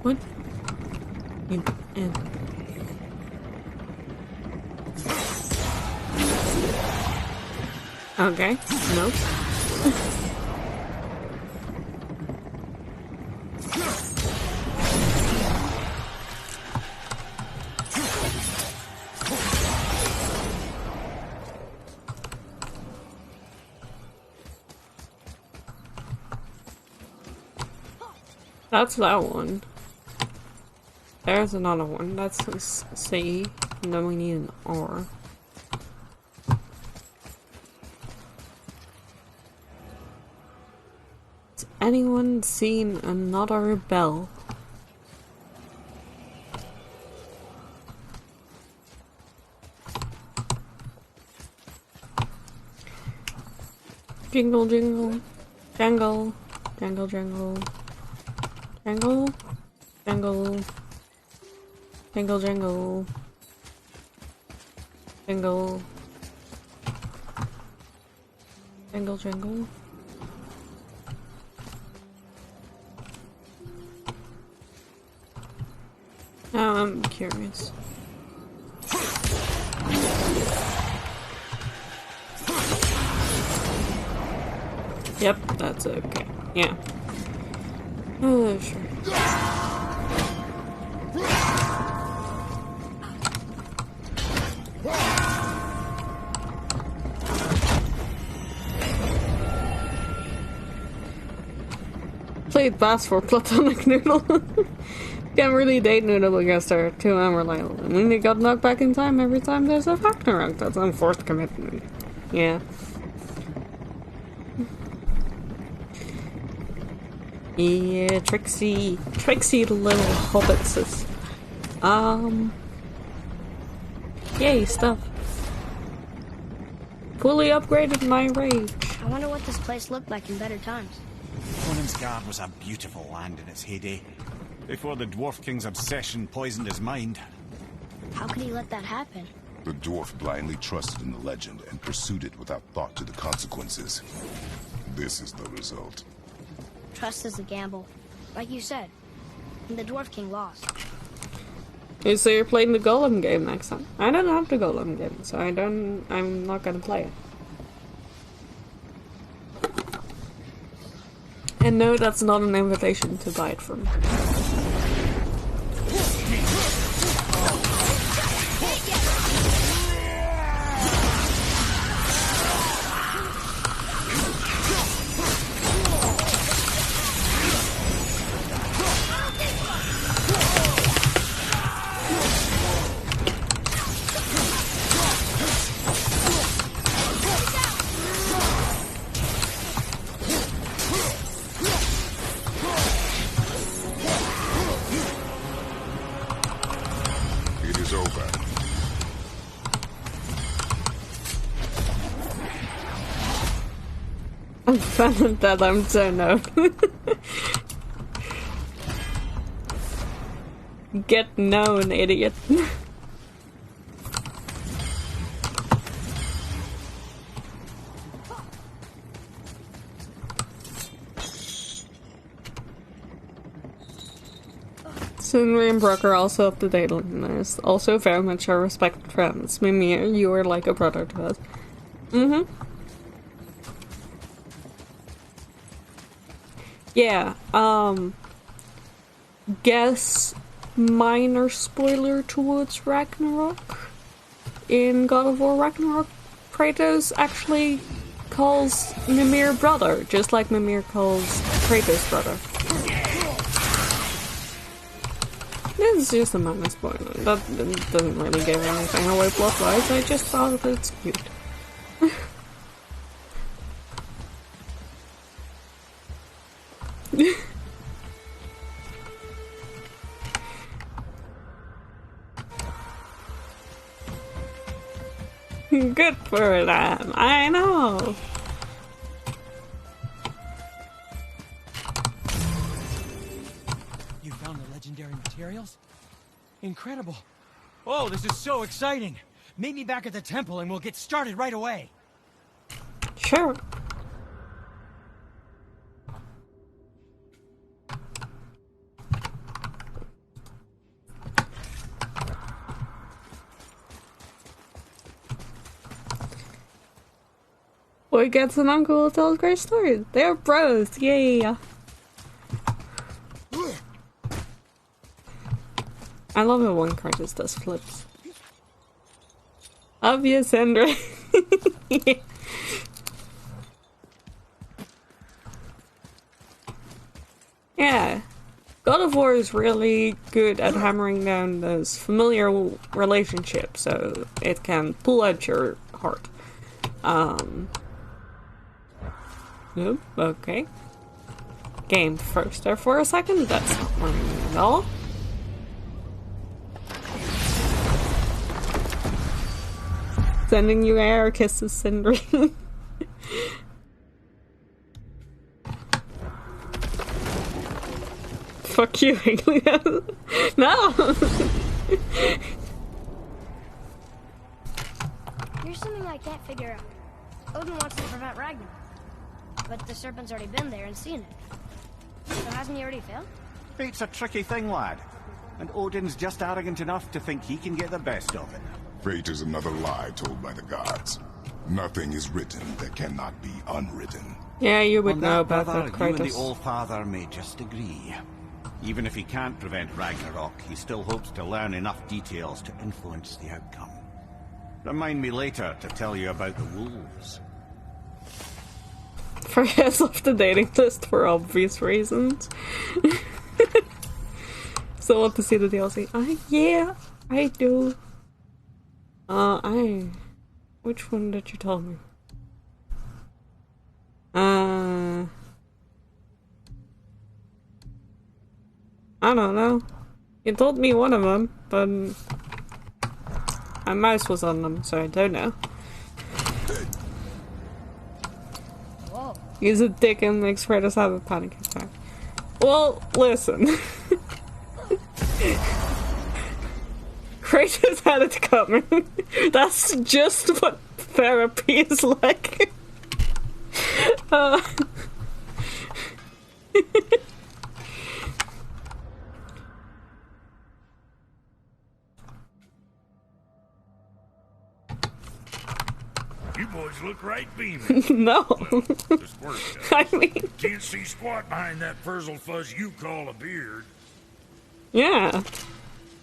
S1: What? Okay, nope. That's that one. There's another one. That's a C. And then we need an R. Has anyone seen another bell? Jingle, jingle, jangle, jangle, jangle, jangle, jangle, jangle, jangle, jangle, jangle, jangle. Now I'm curious. Yep, that's okay. Yeah. Oh, sure. Played bass for platonic noodle. Can't really date noodle against her. Too unreliable. I mean, they got knocked back in time every time there's a Ragnarok. That's unforced commitment. Yeah. Yeah, Trixie the little hobbitses. Yay, stuff. Fully upgraded my rage.
S2: I wonder what this place looked like in better times.
S3: Conansgard was a beautiful land in its heyday, before the Dwarf King's obsession poisoned his mind.
S2: How could he let that happen?
S6: The dwarf blindly trusted in the legend and pursued it without thought to the consequences. This is the result.
S2: Trust is a gamble. Like you said. And the Dwarf King lost.
S1: Okay, so you're playing the Golem game next time. I don't have the Golem game, so I'm not gonna play it. And no, that's not an invitation to buy it from me. I'm fan of that, I'm so no. Get known, idiot. Sundri and Brooke are also up to date on this. Also very much our respected friends. Mimir, you are like a brother to us. Mm-hmm. Yeah, guess minor spoiler towards Ragnarok. In God of War Ragnarok, Kratos actually calls Mimir brother, just like Mimir calls Kratos brother. This is just a minor spoiler. That doesn't really give anything away plot-wise, I just thought it's cute. Good for them, I know.
S4: You found the legendary materials? Incredible. Oh, this is so exciting. Meet me back at the temple and we'll get started right away.
S1: Sure. Boy gets an uncle who tells great stories. They're bros, yeah. I love it when Kratos does flips. Obvious, Andre. Yeah. Yeah. God of War is really good at hammering down those familiar relationships, so it can pull at your heart. Nope, okay. Game first there for a second, that's not worrying at all. Sending you air kisses, Sindri. Fuck you, Higley. No!
S2: Here's something I can't figure out. Odin wants to prevent Ragnarok, but the serpent's already been there and seen it. So hasn't he already failed?
S3: Fate's a tricky thing, lad. And Odin's just arrogant enough to think he can get the best of it.
S6: Fate is another lie told by the gods. Nothing is written that cannot be unwritten.
S1: Yeah, you would
S3: On
S1: know
S3: that,
S1: about
S3: brother,
S1: that,
S3: you and the
S1: Kratos.
S3: All-Father may just agree. Even if he can't prevent Ragnarok, he still hopes to learn enough details to influence the outcome. Remind me later to tell you about the wolves.
S1: Forgets off the dating list for obvious reasons. Still want to see the DLC. Yeah, I do. Which one did you tell me? I don't know. You told me one of them, but my mouse was on them, so I don't know.
S2: Whoa.
S1: Use a dick and makes Kratos have a panic attack. Well, listen. Kratos had it coming. That's just what therapy is like.
S8: You boys look right beaming.
S1: No.
S8: Just work does.
S1: I mean,
S8: Can't see squat behind that frizzle fuzz you call a beard.
S1: yeah.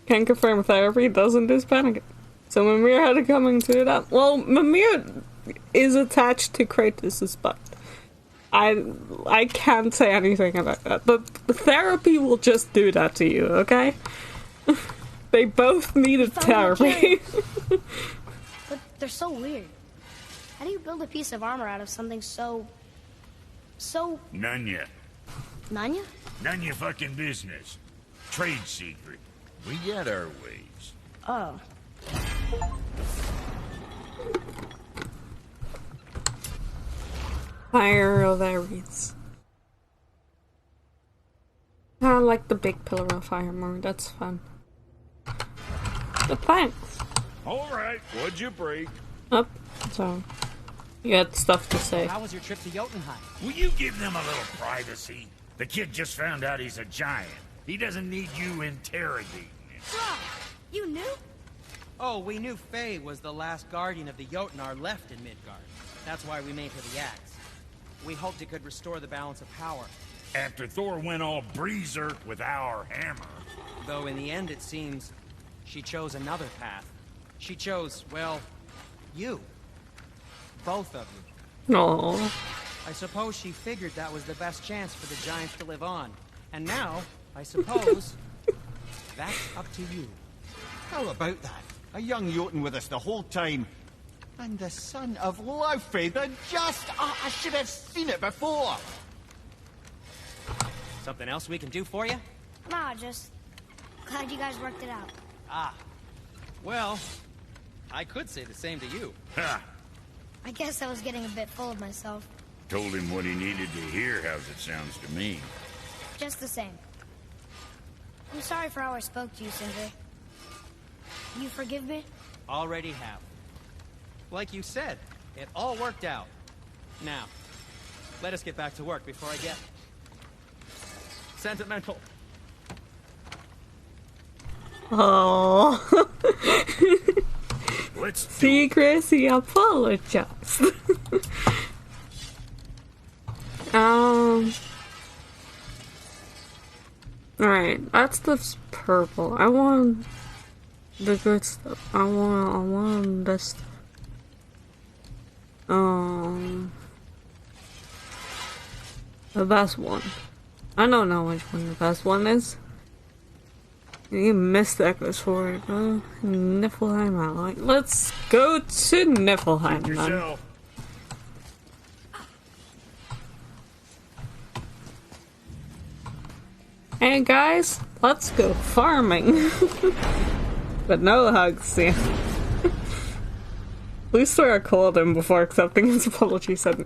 S1: Can confirm therapy doesn't do panic. So Mimir had it coming to that. Well, Mimir is attached to Kratos' butt. I can't say anything about that. But therapy will just do that to you, okay? They both needed therapy.
S2: But they're so weird. How do you build a piece of armor out of something so...
S8: None yet.
S2: Nanya?
S8: None your fucking business. Trade secret. We got our ways.
S2: Oh.
S1: Fire there is. I like the big pillar of fire more, that's fun. But thanks.
S8: Alright, what'd you break?
S1: Oh, so you had stuff to say.
S4: How was your trip to Jotunheim?
S8: Will you give them a little privacy? The kid just found out he's a giant. He doesn't need you interrogating him.
S2: Bro, you knew?
S4: Oh, we knew Faye was the last guardian of the Jotnar left in Midgard. That's why we made her the axe. We hoped it could restore the balance of power.
S8: After Thor went all breezer with our hammer.
S4: Though in the end it seems she chose another path. She chose, well, you. Both of you.
S1: No.
S4: I suppose she figured that was the best chance for the giants to live on. And now, I suppose, that's up to you.
S3: How about that? A young Jotun with us the whole time. And the son of Laufey, the just... Oh, I should have seen it before!
S4: Something else we can do for you?
S2: Nah, just... glad you guys worked it out.
S4: Ah. Well, I could say the same to you.
S8: Ha!
S2: I guess I was getting a bit full of myself.
S8: Told him what he needed to hear, how's it sounds to me.
S2: Just the same. I'm sorry for how I spoke to you, Sindri. You forgive me?
S4: Already have. Like you said, it all worked out. Now, let us get back to work before I get... sentimental.
S1: Oh.
S8: Let's do
S1: See, Gracie, apologize. Alright, that's the purple. I want the good stuff. I want this stuff. The best one. I don't know which one the best one is. You missed echoes for it. Niflheim ally. Let's go to Niflheim then.
S8: Yourself.
S1: Hey guys, let's go farming. But no hugs, yeah. At least I called him before accepting his apology. Said,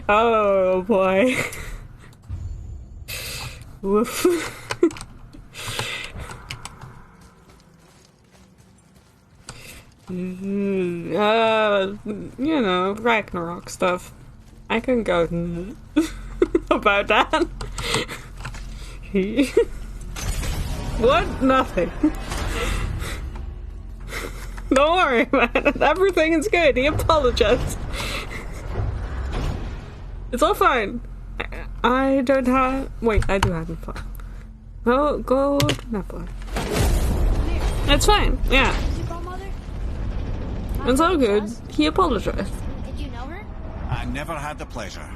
S1: "Oh boy." Woof. You know, Ragnarok stuff. I can go about that. What? Nothing. Don't worry about it. Everything is good. He apologized. It's all fine. I don't have. Wait, I do have fun. Go. Nepal. It's fine. Yeah. It's all good. He apologized.
S2: Did you know her?
S3: I never had the pleasure.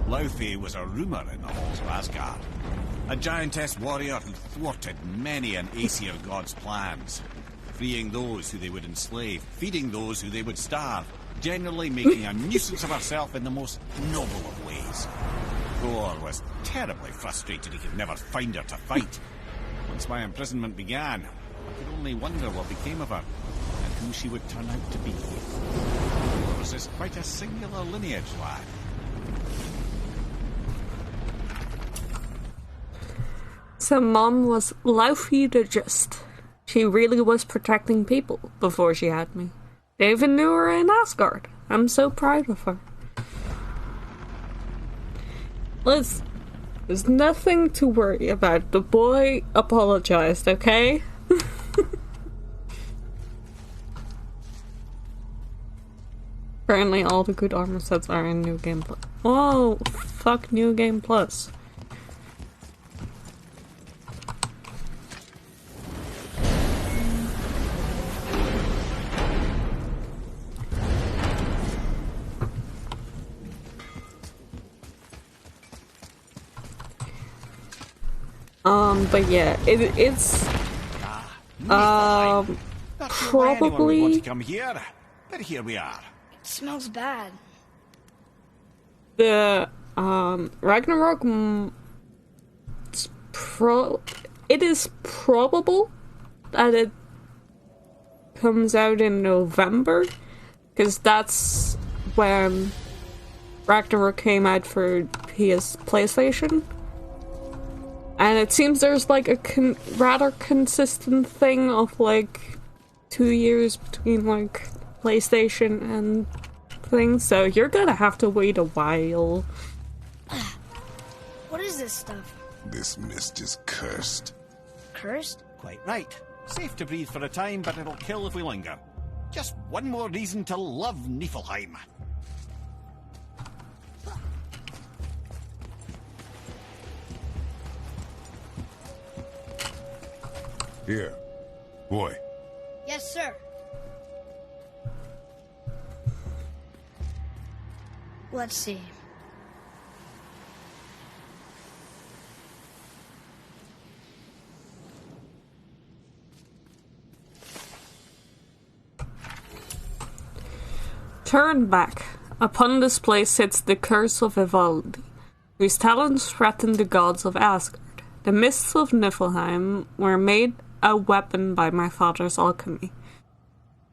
S3: Laufey was a rumour in the halls of Asgard. A giantess warrior who thwarted many an Aesir god's plans. Freeing those who they would enslave, feeding those who they would starve, generally making a nuisance of herself in the most noble of ways. Thor was terribly frustrated he could never find her to fight. Once my imprisonment began, I could only wonder what became of her, and who she would turn out to be. Yours is quite a singular lineage, lad.
S1: So Mom was Laufey the Just. She really was protecting people before she had me. They even knew her in Asgard. I'm so proud of her. Liz, there's nothing to worry about. The boy apologized, okay? Apparently all the good armor sets are in New Game Plus. Whoa, fuck New Game Plus. But yeah, it's probably
S3: want to come here, but here we are.
S2: It smells bad.
S1: The Ragnarok. It is probable that it comes out in November, because that's when Ragnarok came out for PlayStation. And it seems there's like a rather consistent thing of like 2 years between like PlayStation and things, so you're gonna have to wait a while.
S2: What is this stuff?
S6: This mist is cursed.
S2: Cursed?
S3: Quite right. Safe to breathe for a time, but it'll kill if we linger. Just one more reason to love Niflheim.
S6: Here. Boy.
S2: Yes, sir. Let's see.
S1: Turn back. Upon this place sits the curse of Ivaldi, whose talons threaten the gods of Asgard. The mists of Niflheim were made a weapon by my father's alchemy,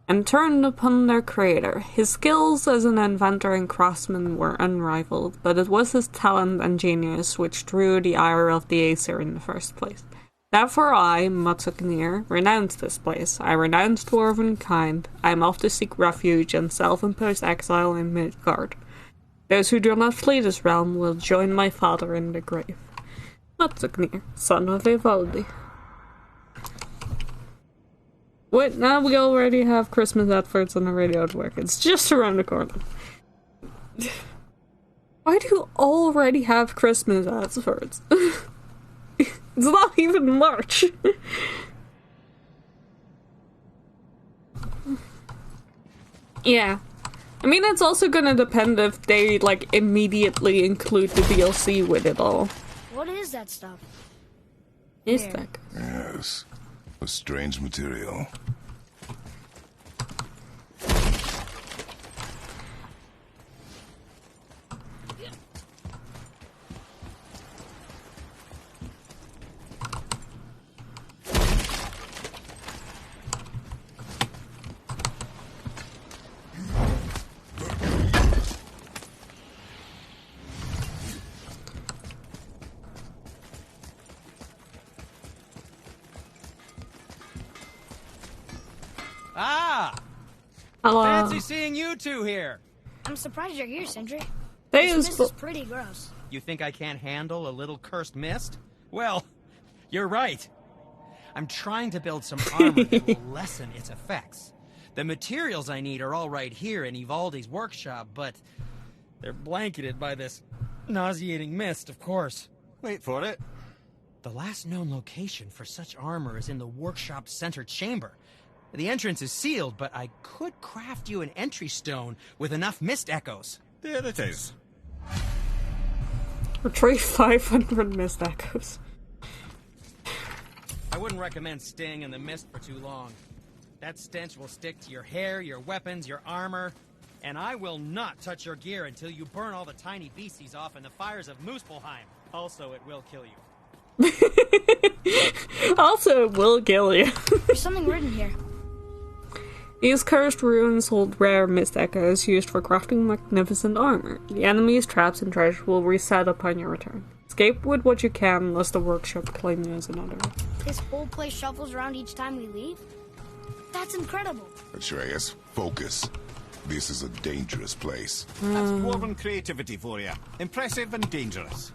S1: and turned upon their creator. His skills as an inventor and craftsman were unrivaled, but it was his talent and genius which drew the ire of the Aesir in the first place. Therefore I, Motsognir, renounce this place. I renounce dwarven kind. I am off to seek refuge and self-imposed exile in Midgard. Those who do not flee this realm will join my father in the grave. Motsognir, son of Ivaldi. Wait, now we already have Christmas adverts on the radio at work. It's just around the corner. Why do you already have Christmas adverts? It's not even March. Yeah. I mean, it's also gonna depend if they, like, immediately include the DLC with it all.
S2: What What is that stuff?
S1: Mist echoes.
S6: Yes. A strange material.
S4: Ah!
S1: Hello.
S4: Fancy seeing you two here.
S2: I'm surprised you're here, Sindri.
S1: They
S2: This
S1: is
S2: mist is pretty gross.
S4: You think I can't handle a little cursed mist? Well, you're right. I'm trying to build some armor that will lessen its effects. The materials I need are all right here in Ivaldi's workshop, but they're blanketed by this nauseating mist, of course.
S3: Wait for it.
S4: The last known location for such armor is in the workshop's center chamber. The entrance is sealed, but I could craft you an entry stone with enough mist echoes.
S3: There it is.
S1: Retrieve 500 mist echoes.
S4: I wouldn't recommend staying in the mist for too long. That stench will stick to your hair, your weapons, your armor, and I will not touch your gear until you burn all the tiny beasties off in the fires of Muspelheim. Also, it will kill you.
S1: Also, it will kill you.
S2: There's something written here.
S1: These cursed ruins hold rare mist echoes used for crafting magnificent armor. The enemy's traps and treasure will reset upon your return. Escape with what you can, lest the workshop claim you as another.
S2: This whole place shuffles around each time we leave? That's incredible.
S6: Atreus, focus. This is a dangerous place.
S3: That's dwarven creativity for you. Impressive and dangerous.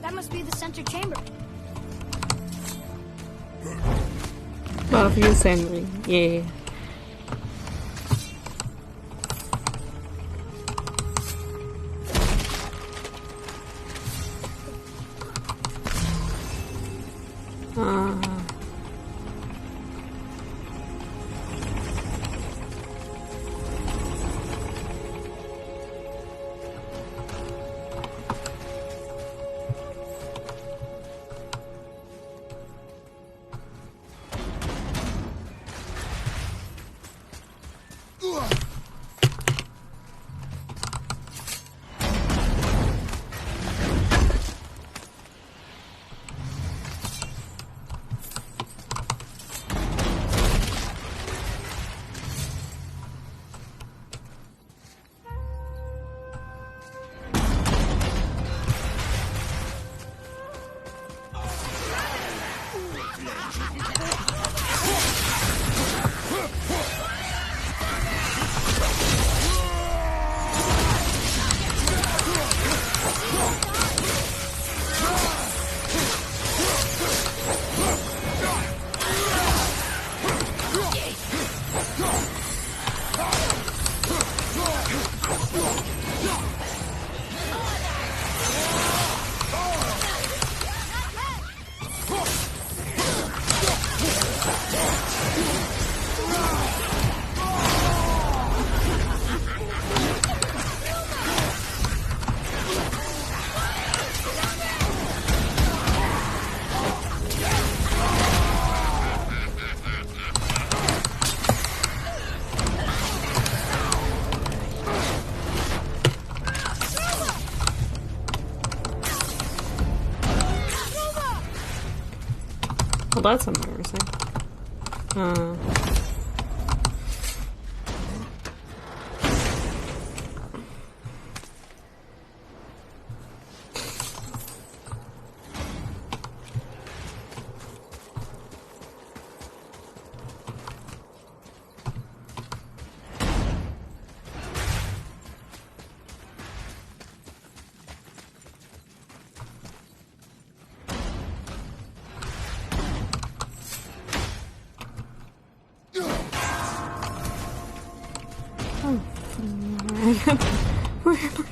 S2: That must be the center chamber.
S1: Love you, Henry. Yeah. Well, that's embarrassing. am I? Where am I?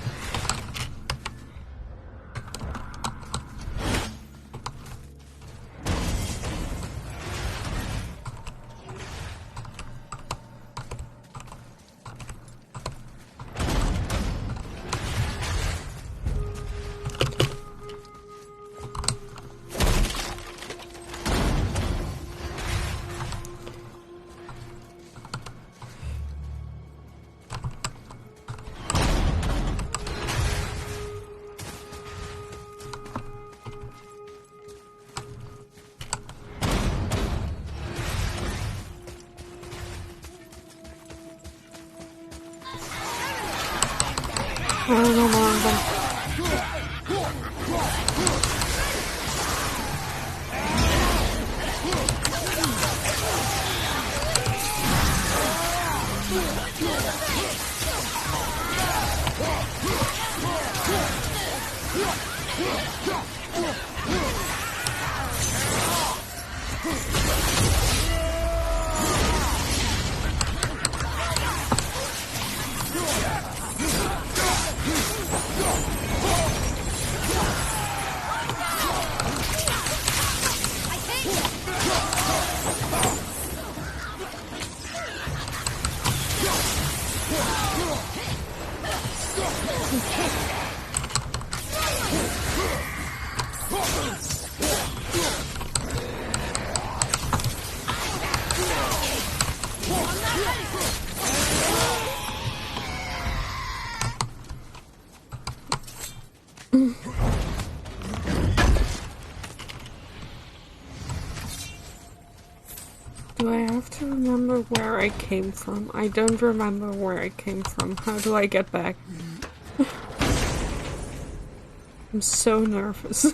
S1: I don't know more of them. Do I have to remember where I came from? I don't remember where I came from. How do I get back? I'm so nervous.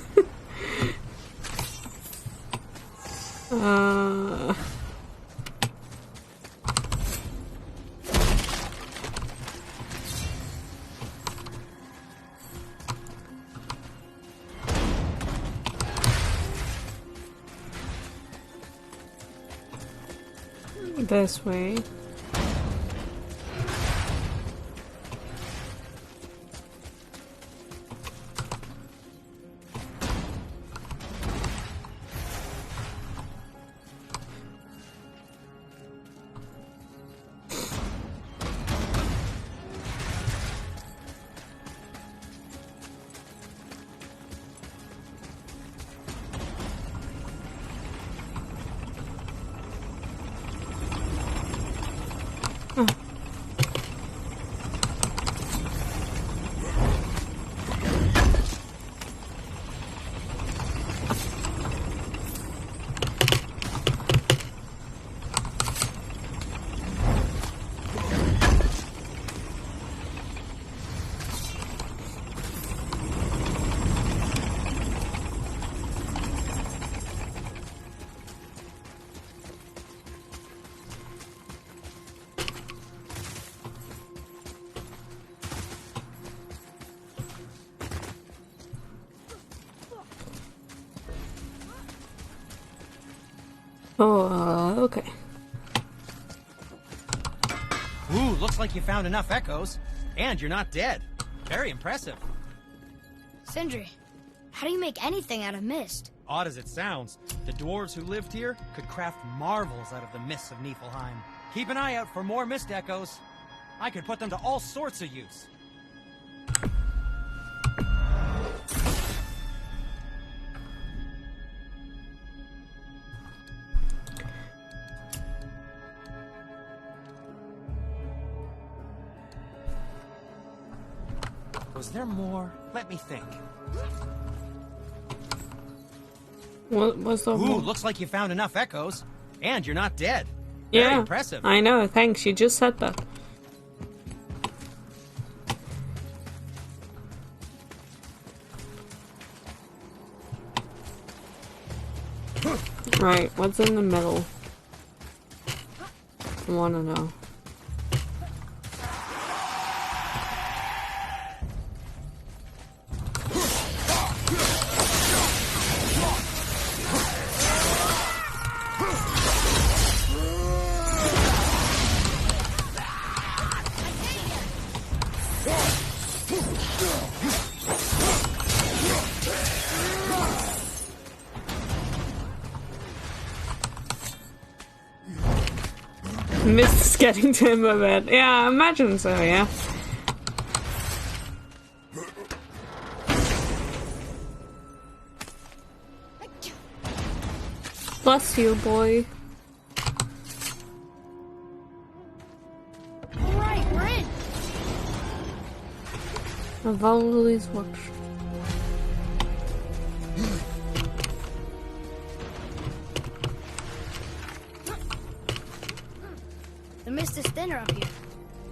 S1: This way. Oh, okay.
S4: Ooh, looks like you found enough echoes. And you're not dead. Very impressive.
S2: Sindri, how do you make anything out of mist?
S4: Odd as it sounds, the dwarves who lived here could craft marvels out of the mists of Niflheim. Keep an eye out for more mist echoes. I could put them to all sorts of use. Was there more? Let me think.
S1: What was the?
S4: Ooh, looks like you found enough echoes. And you're not dead.
S1: Yeah,
S4: very impressive.
S1: I know, thanks, you just said that. Right, what's in the middle? I wanna know. Mist is getting to him a bit. Yeah, I imagine so, yeah. Bless you, boy.
S2: Alright, we're in!
S1: I've always watched.
S2: The mist is thinner up here.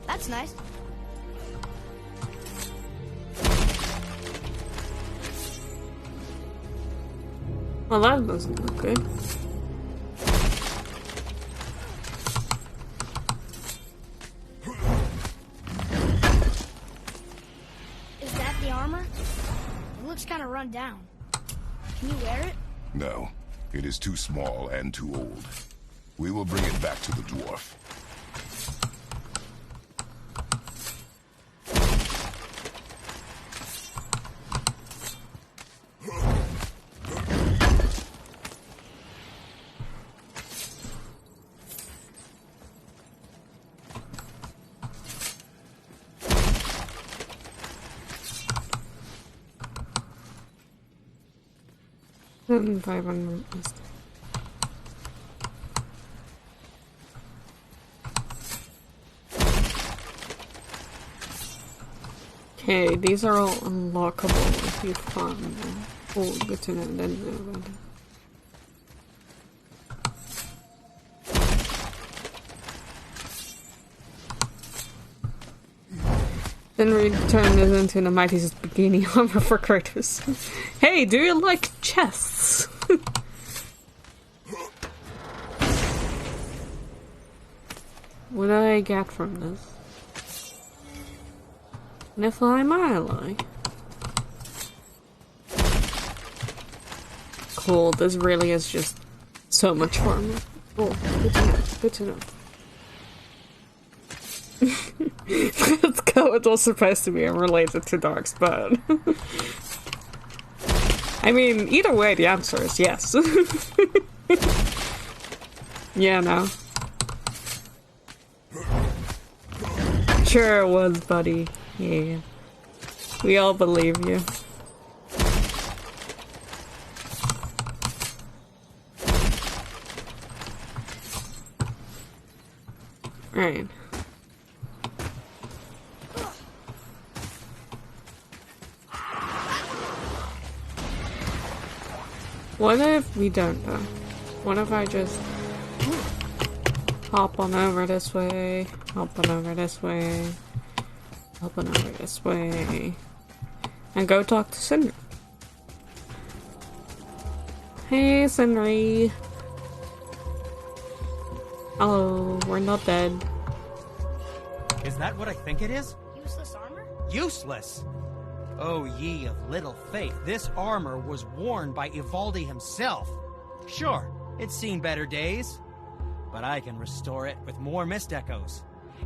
S2: That's nice.
S1: Well, that doesn't look good.
S2: Is that the armor? It looks kind of run down. Can you wear it?
S6: No, it is too small and too old. We will bring it back to the dwarf.
S1: And 500. Okay, these are all unlockable if you farm them. Oh, good to know. Didn't know about it. Then return this into the mightiest bikini armor for Kratos. Hey, do you like chests? What do I get from this? Nifly Mili. Cool, this really is just so much fun. Oh, good to know, good to know. Let's go, it's all supposed to be related to Dark's but I mean, either way the answer is yes. Yeah, no. Sure it was, buddy. Yeah. We all believe you. Right. What if we don't though? What if I just hop on over this way, hop on over this way, hop on over this way, and go talk to Sindri? Hey Sindri. Hello, we're not dead.
S4: Is that what I think it is?
S2: Useless armor?
S4: Useless! Oh, ye of little faith, this armor was worn by Ivaldi himself. Sure, it's seen better days, but I can restore it with more mist echoes.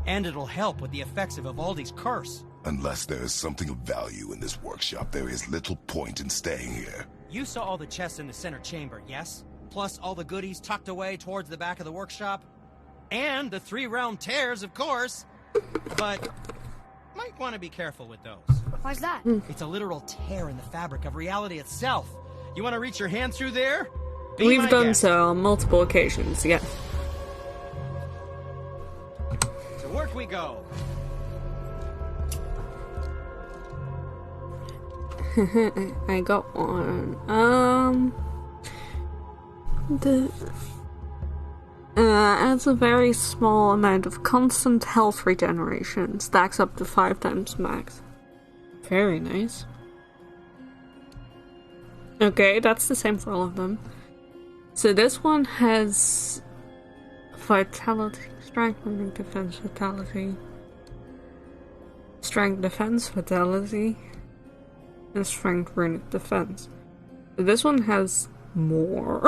S4: And it'll help with the effects of Ivaldi's curse.
S6: Unless there is something of value in this workshop, there is little point in staying here.
S4: You saw all the chests in the center chamber, yes? Plus all the goodies tucked away towards the back of the workshop? And the 3 round tears, of course! But might want to be careful with those.
S2: Why's that?
S4: It's a literal tear in the fabric of reality itself. You want to reach your hand through there? Be
S1: We've
S4: my
S1: done
S4: guest.
S1: so on multiple occasions, yeah.
S4: To work we go.
S1: I got one. Adds a very small amount of constant health regeneration. Stacks up to 5 times max. Very nice. Okay, that's the same for all of them. So this one has vitality, strength, and defense, vitality, strength, defense, vitality, and strength, runic defense. So this one has more.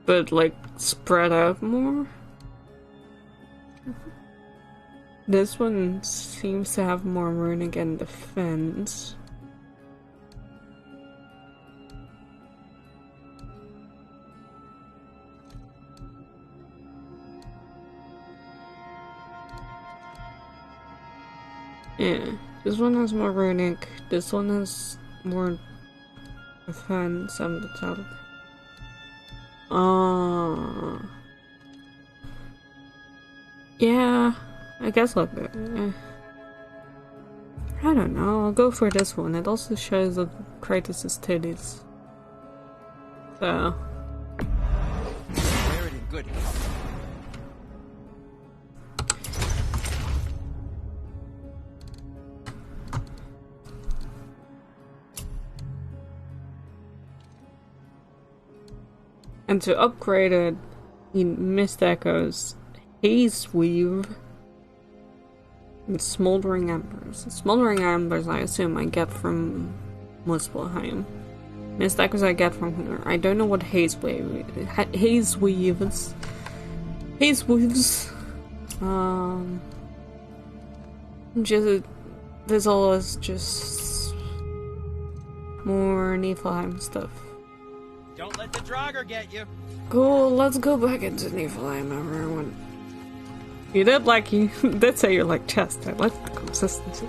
S1: But like spread out more. This one seems to have more runic and defense. Yeah, this one has more runic. This one has more defense and vitality. Yeah, I guess I'll go. I don't know, I'll go for this one. It also shows that Kratos' titties. So.
S9: Wear it in good health.
S1: And to upgrade it, in Mist Echoes, Haze Weave, and Smoldering Embers. Smoldering Embers I assume I get from Muspelheim. Mist Echoes I get from her. I don't know what Haze Weave is. Haze Weaves. Haze Weaves. Just, this all is just more Niflheim stuff.
S4: Don't let the Draugr get you.
S1: Cool, let's go back into Niflheim, everyone. You did did say you like chest. I like the consistency.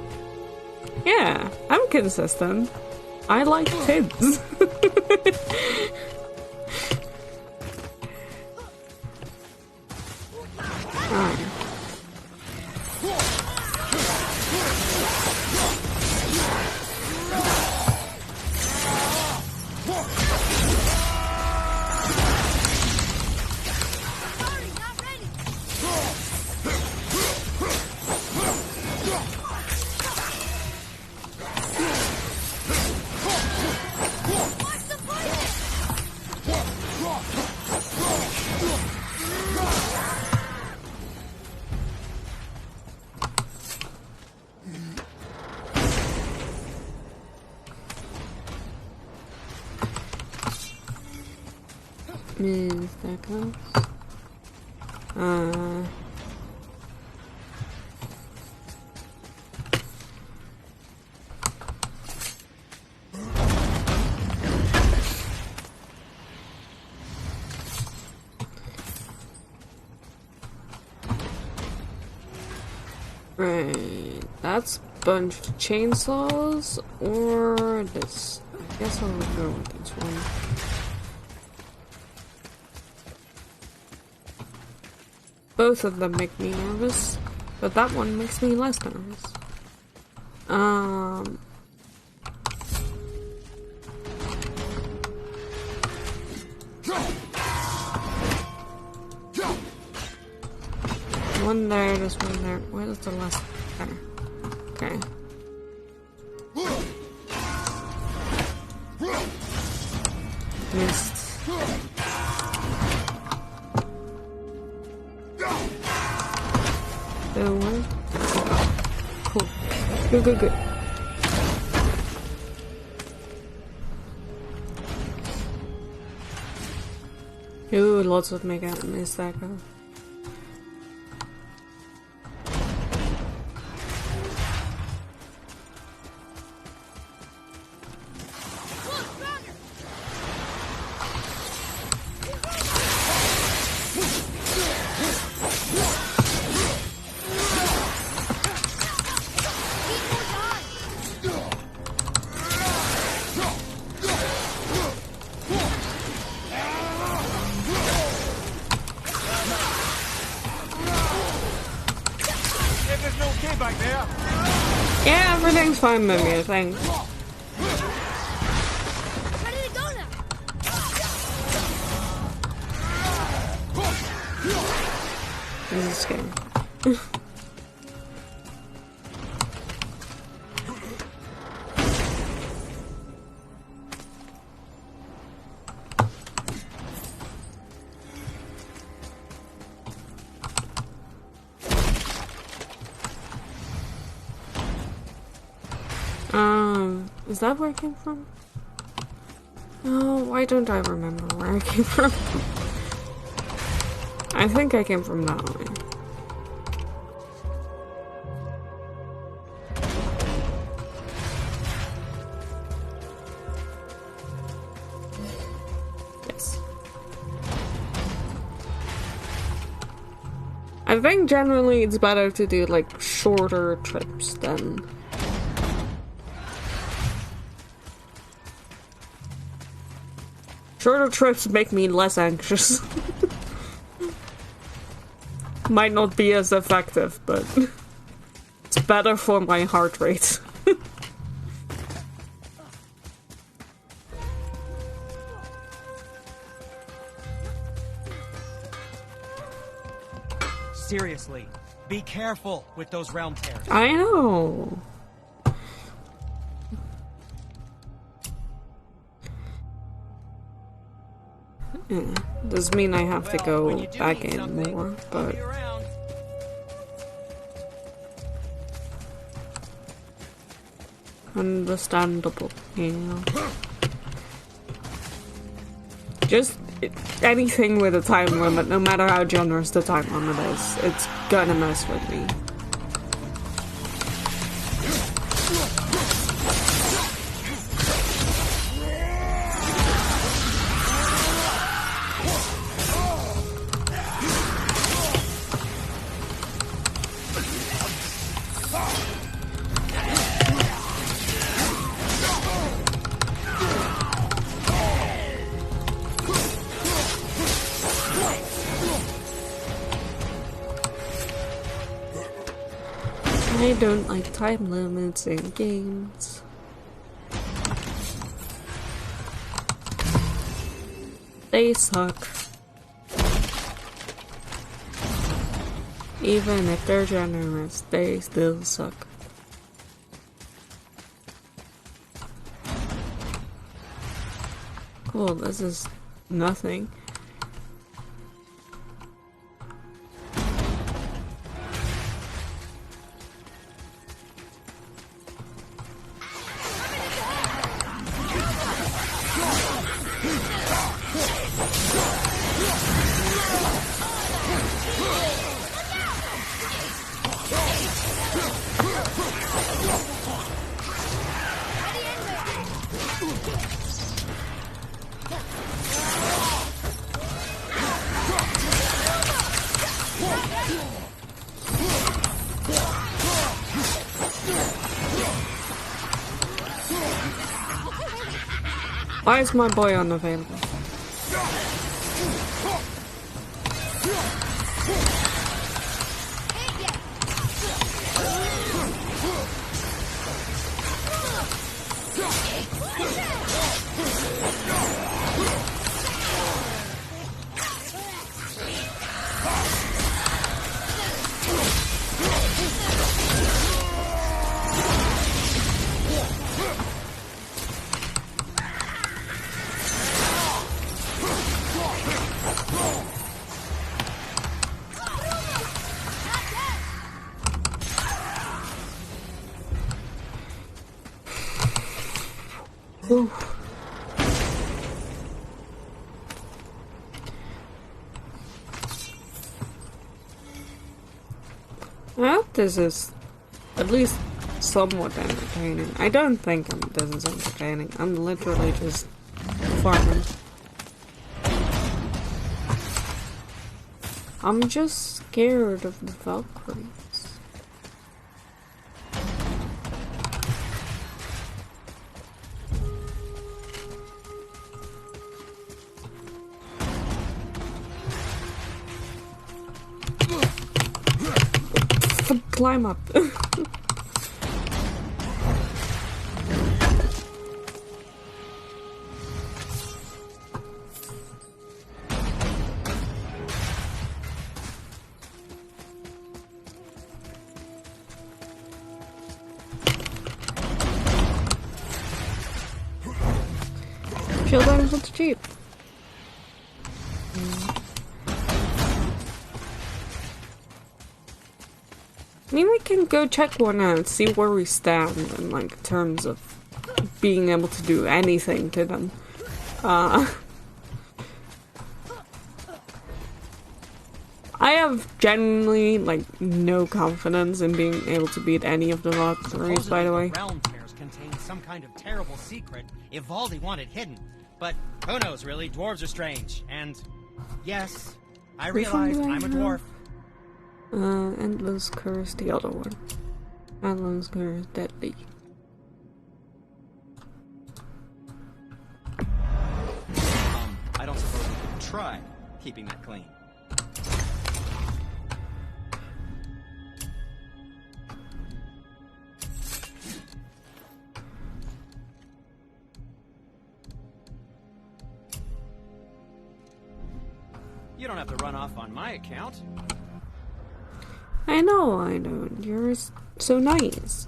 S1: Yeah, I'm consistent. I like kids. Alright. Is that close? Right, that's a bunch of chainsaws, or this. I guess I'll go with this one. Both of them make me nervous, but that one makes me less nervous. One there, this one there. Where's the last there? Okay. Missed. One. Cool. Good, good, good. Ooh, lots of mega Mist Echo. Yeah, everything's fine with me, thanks.
S2: Ready to go now.
S1: This is scary. Is that where I came from? Oh, why don't I remember where I came from? I think I came from that way. Yes. I think generally it's better to do like shorter trips then. Shorter trips make me less anxious. Might not be as effective, but it's better for my heart rate.
S4: Seriously, be careful with those realm tears.
S1: I know. Yeah, does mean I have to go back in more, but understandable, you know. Just anything with a time limit, no matter how generous the time limit is, it's gonna mess with me. I don't like time limits in games. They suck. Even if they're generous, they still suck. Cool, this is nothing. Why is my boy unavailable? Ooh. I hope this is at least somewhat entertaining. I don't think this is entertaining. I'm literally just farming. I'm just scared of the Valkyries. Climb up. Shield items looks cheap. I mean, we can go check one out, see where we stand in, like, terms of being able to do anything to them. I have genuinely, like, no confidence in being able to beat any of the Valkyries, by the way.
S4: Realm tears contain some kind of terrible secret Ivaldi wanted hidden. But who knows, really? Dwarves are strange. And yes, I realize I'm a dwarf.
S1: Endless Curse, the other one. Endless Curse, deadly.
S4: I don't suppose we could try keeping that clean. You don't have to run off on my account.
S1: I know. You're so nice.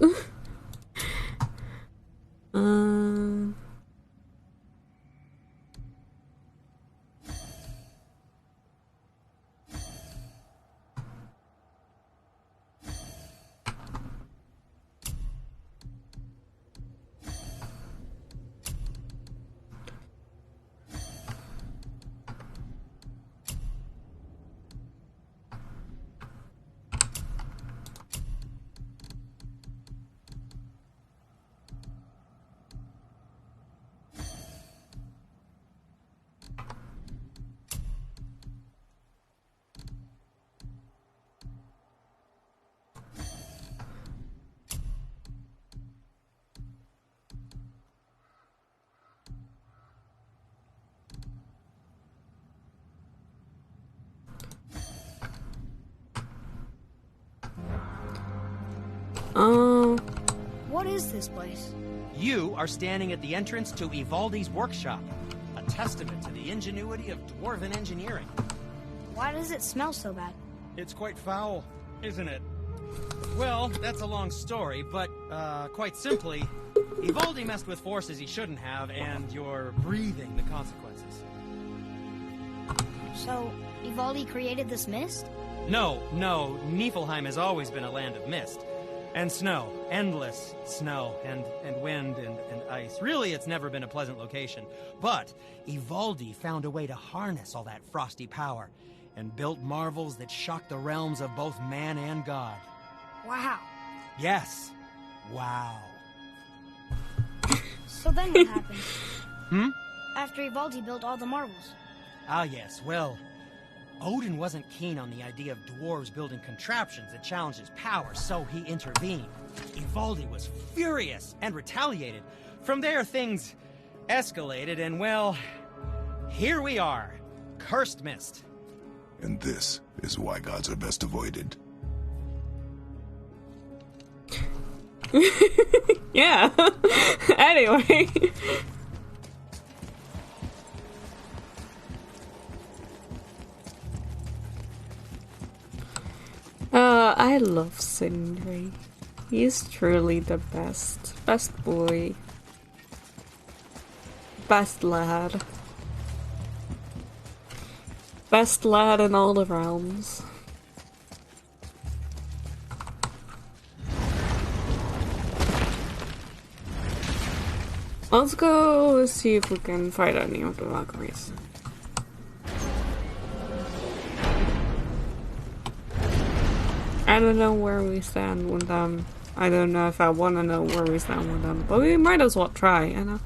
S2: What is this place?
S4: You are standing at the entrance to Ivaldi's workshop, a testament to the ingenuity of dwarven engineering.
S2: Why does it smell so bad?
S4: It's quite foul, isn't it? Well, that's a long story, but, quite simply, Ivaldi messed with forces he shouldn't have, and you're breathing the consequences.
S2: So, Ivaldi created this mist?
S4: No, Niflheim has always been a land of mist. And snow. Endless snow. And wind and ice. Really, it's never been a pleasant location. But Ivaldi found a way to harness all that frosty power and built marvels that shocked the realms of both man and god.
S2: Wow.
S4: Yes. Wow.
S2: So then what happened? After Ivaldi built all the marvels.
S4: Ah, yes. Well, Odin wasn't keen on the idea of dwarves building contraptions that challenged his power, so he intervened. Ivaldi was furious and retaliated. From there, things escalated, and well, here we are. Cursed mist.
S6: And this is why gods are best avoided.
S1: Yeah. Anyway. I love Sindri. He's truly the best. Best boy. Best lad. Best lad in all the realms. Let's go see if we can fight any of the Valkyries. I don't know where we stand with them. I don't know if I want to know where we stand with them, but we might as well try, you know?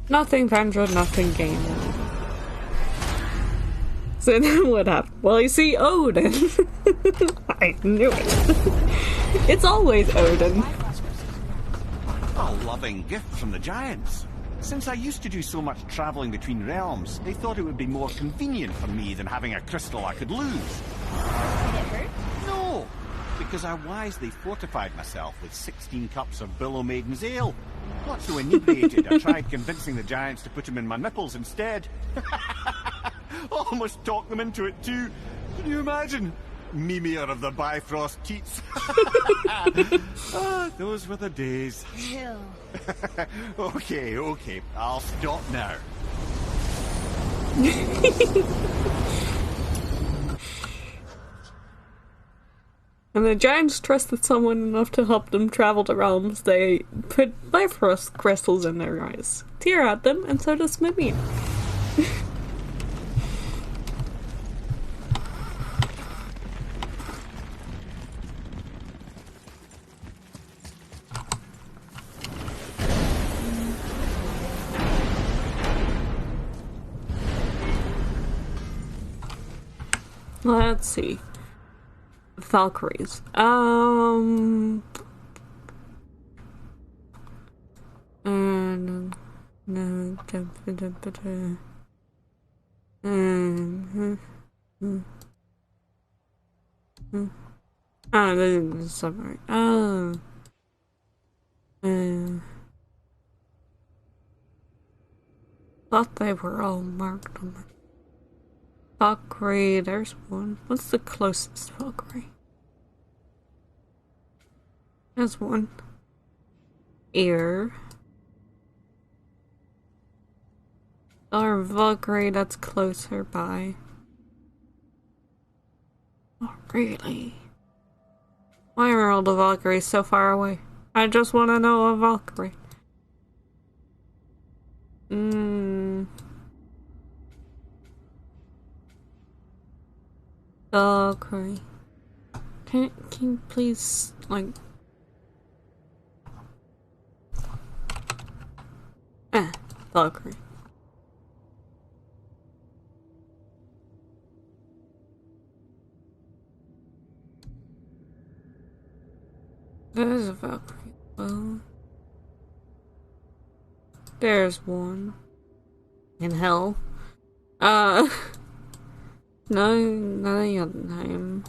S1: Nothing ventured, nothing gained. So then what happened? Well, you see, Odin. I knew it. It's always Odin.
S3: A loving gift from the giants. Since I used to do so much traveling between realms, they thought it would be more convenient for me than having a crystal I could lose.
S2: Did it hurt?
S3: No, because I wisely fortified myself with 16 cups of Billow Maiden's ale. Not so inebriated, I tried convincing the giants to put them in my nipples instead. Almost talked them into it too. Can you imagine? Mimir of the Bifrost Teats. Ah, those were the days.
S2: Ew.
S3: Okay, I'll stop now.
S1: And the giants trusted someone enough to help them travel the realms. They put Bifrost crystals in their eyes, tear at them, and so does Mimir. Let's see. Valkyries. Oh, this is something. Oh. Thought they were all marked on my Valkyrie. There's one. What's the closest Valkyrie? There's one. Ear. Or Valkyrie that's closer by. Oh, really? Why are all the Valkyries so far away? I just want to know a Valkyrie. Valkyrie. Can you please, like... Valkyrie. There's a Valkyrie. Well, there's one. In hell. No, not any other name.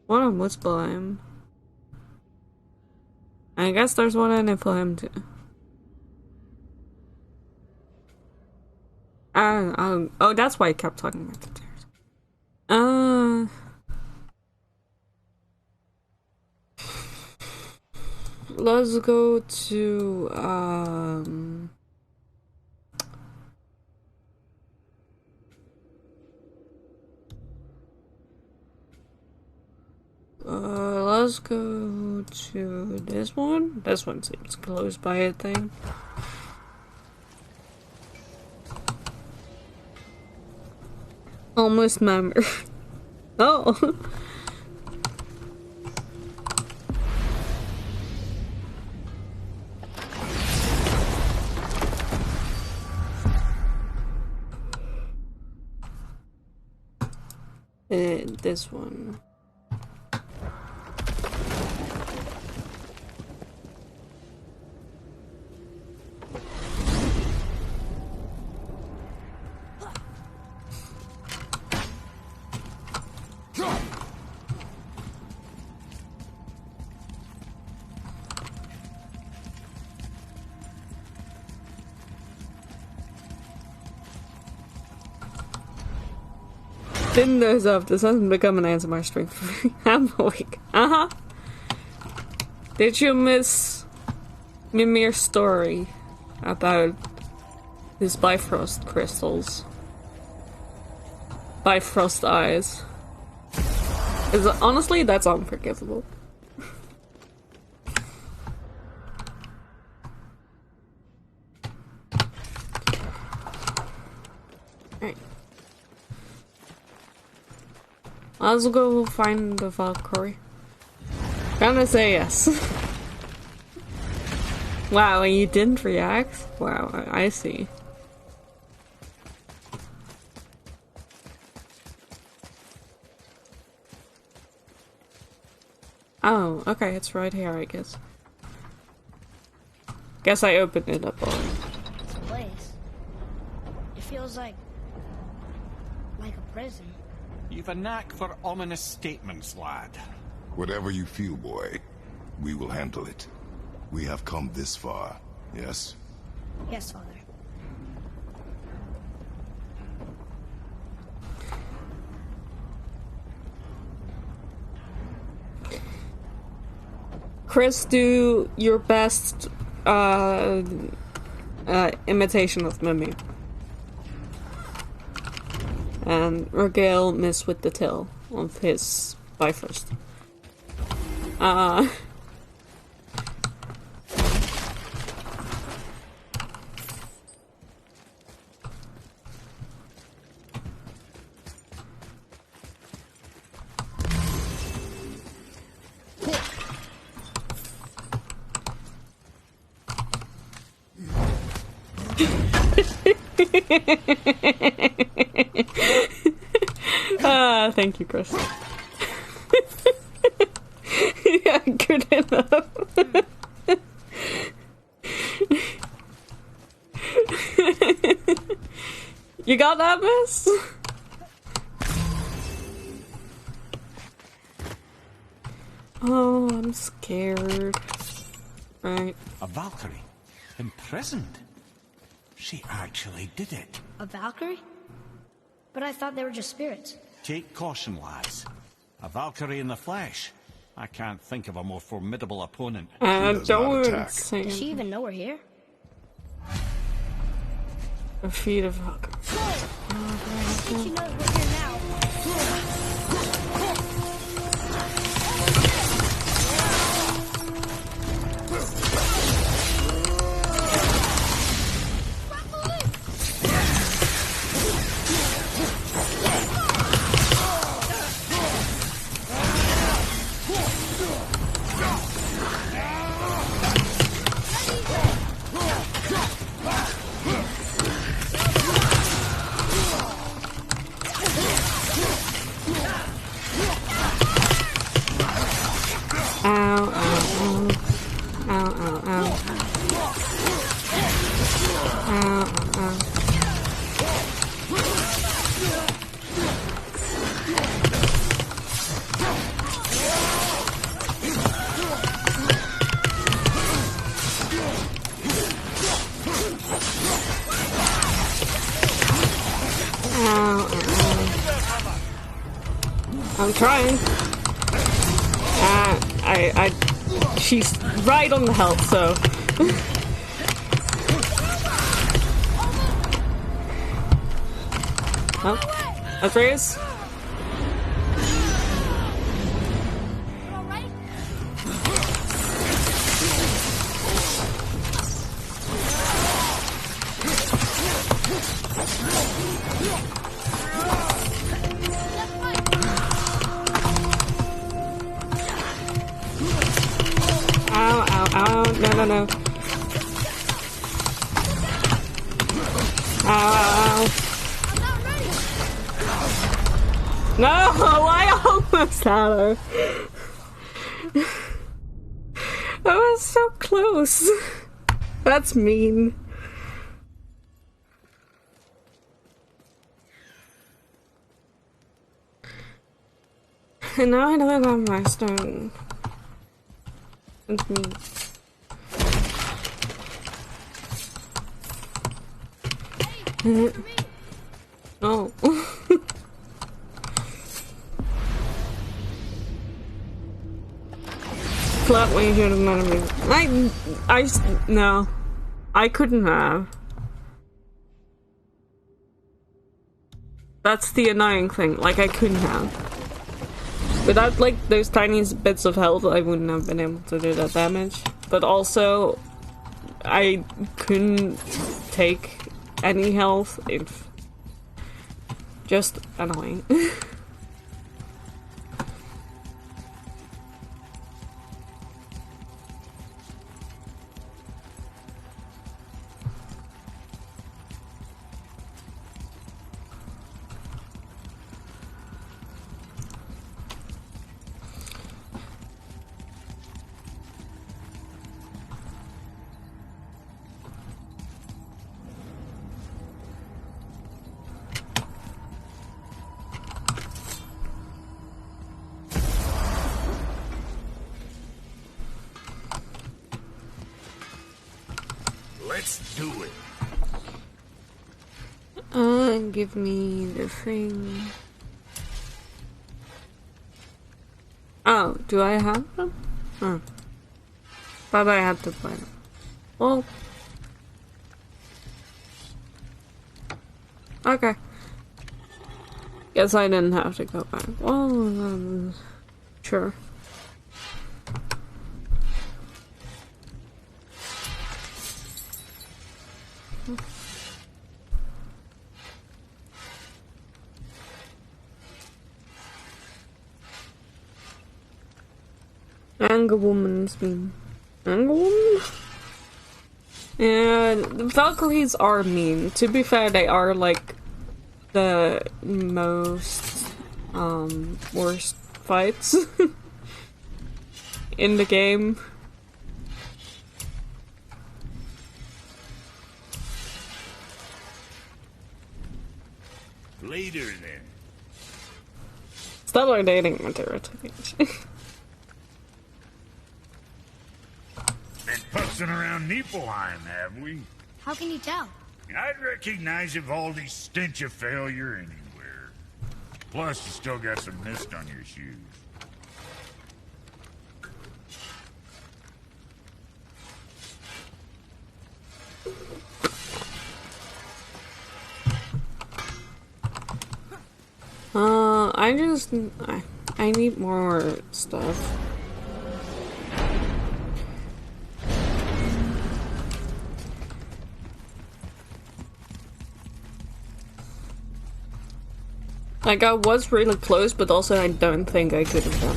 S1: What on Muspelheim? I guess there's one in Niflheim too. Oh, that's why I kept talking about the stairs. Let's go to, let's go to this one. This one seems close by, a thing. Almost member. Oh. This one. Didn't nose up. This hasn't become an ASMR stream for me. I'm awake. Did you miss Mimir's story about his Bifrost crystals? Bifrost eyes. Honestly, that's unforgivable. Let's go find the Valkyrie. Gonna say yes. Wow, and you didn't react? Wow, I see. Oh, okay, it's right here, I guess. Guess I opened it up already.
S2: This place. It feels like a prison.
S3: You've a knack for ominous statements, lad.
S6: Whatever you feel, boy, we will handle it. We have come this far, yes?
S2: Yes, Father.
S1: Chris, do your best imitation of Mimir. And regale Miss with the tail of his Bifrost. Thank you, Chris. Yeah, good enough. You got that, miss? Oh, I'm scared. Right.
S3: A Valkyrie? Imprisoned? She actually did it.
S2: A Valkyrie? But I thought they were just spirits.
S3: Take caution, lads. A Valkyrie in the flesh. I can't think of a more formidable opponent.
S6: does not
S1: Don't
S6: attack.
S1: say
S2: Does she even know we're here?
S1: a feat of Valkyrie.
S2: I think she knows we're here now.
S1: I'm trying. She's right on the health, so. Oh, Atreus? No. Ow. No, I almost had her. That was so close. That's mean. And now I don't have my stone. That's mean. Oh. Flat way here to enemy. No. I couldn't have. That's the annoying thing. Like, I couldn't have. Without, like, those tiny bits of health, I wouldn't have been able to do that damage. But also, I couldn't take any health. It's just annoying.
S8: Let's do it.
S1: Give me the thing. Oh, do I have them? Oh. Thought I had to buy them. Well. Okay. Guess I didn't have to go back. Well, sure. Anger woman's mean. Anger woman? Yeah, the Valkyries are mean. To be fair, they are like the most worst fights in the game.
S8: Later then.
S1: Stop our dating material.
S8: Been putzing around Niflheim, have we?
S2: How can you tell?
S8: I'd recognize Ivaldi's stench of failure anywhere. Plus, you still got some mist on your shoes.
S1: I need more stuff. Like, I was really close, but also I don't think I could have done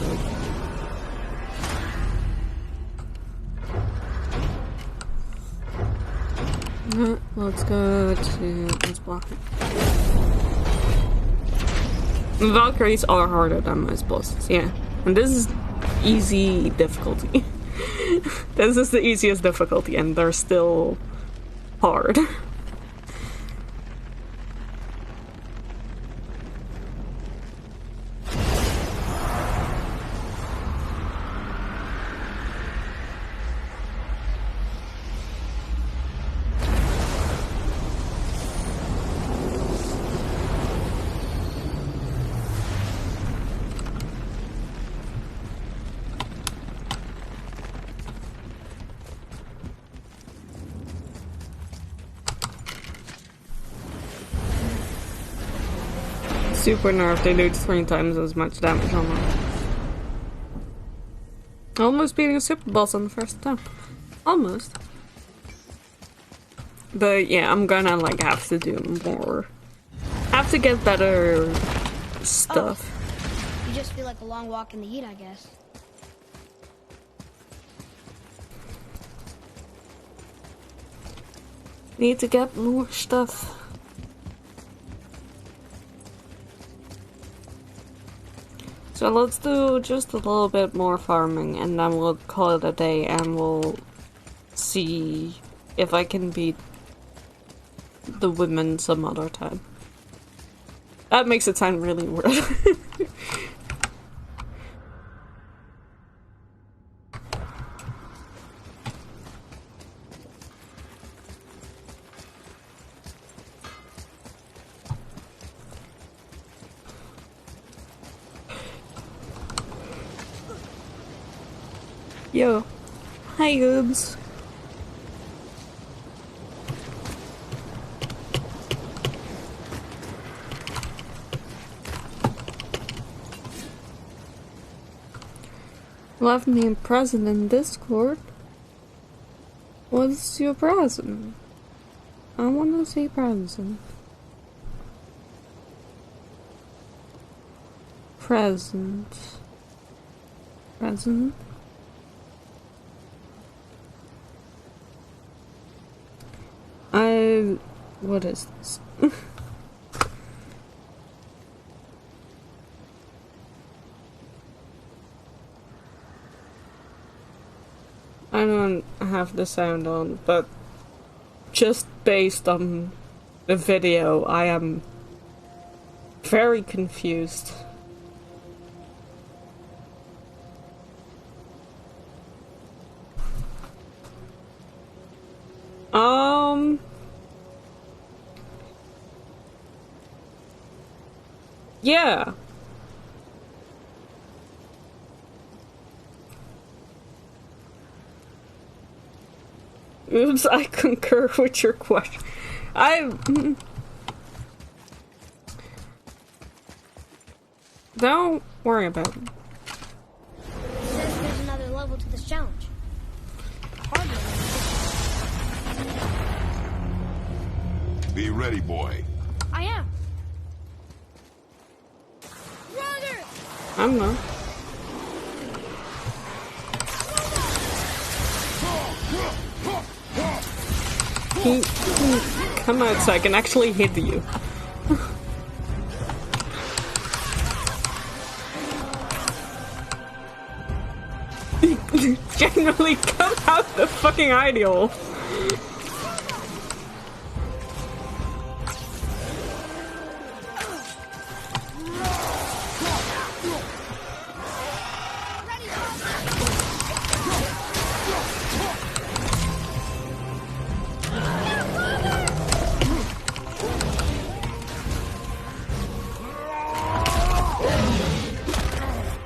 S1: it. Let's go to... let's block it. Valkyries are harder than most bosses, yeah. And this is easy difficulty. This is the easiest difficulty, and they're still hard. Super nerf, they do 3 times as much damage on them. Almost beating a super boss on the first attempt. Almost. But yeah, I'm gonna like have to do more. Have to get better stuff.
S2: Oh, you just feel like a long walk in the heat, I guess.
S1: Need to get more stuff. So let's do just a little bit more farming and then we'll call it a day and we'll see if I can beat the women some other time. That makes it sound really weird. Yo. Hi, Goobs. Left me present in Discord. What's your present? I wanna see present. Present. Present. What is this? I don't have the sound on, but just based on the video, I am very confused. Yeah. Oops, I concur with your question. Don't worry about it.
S2: It says there's another level to this challenge. Hardly.
S6: Be ready, boy.
S2: I am. Runner!
S1: I'm not. Come out so I can actually hit you. Genuinely come out the fucking ideal.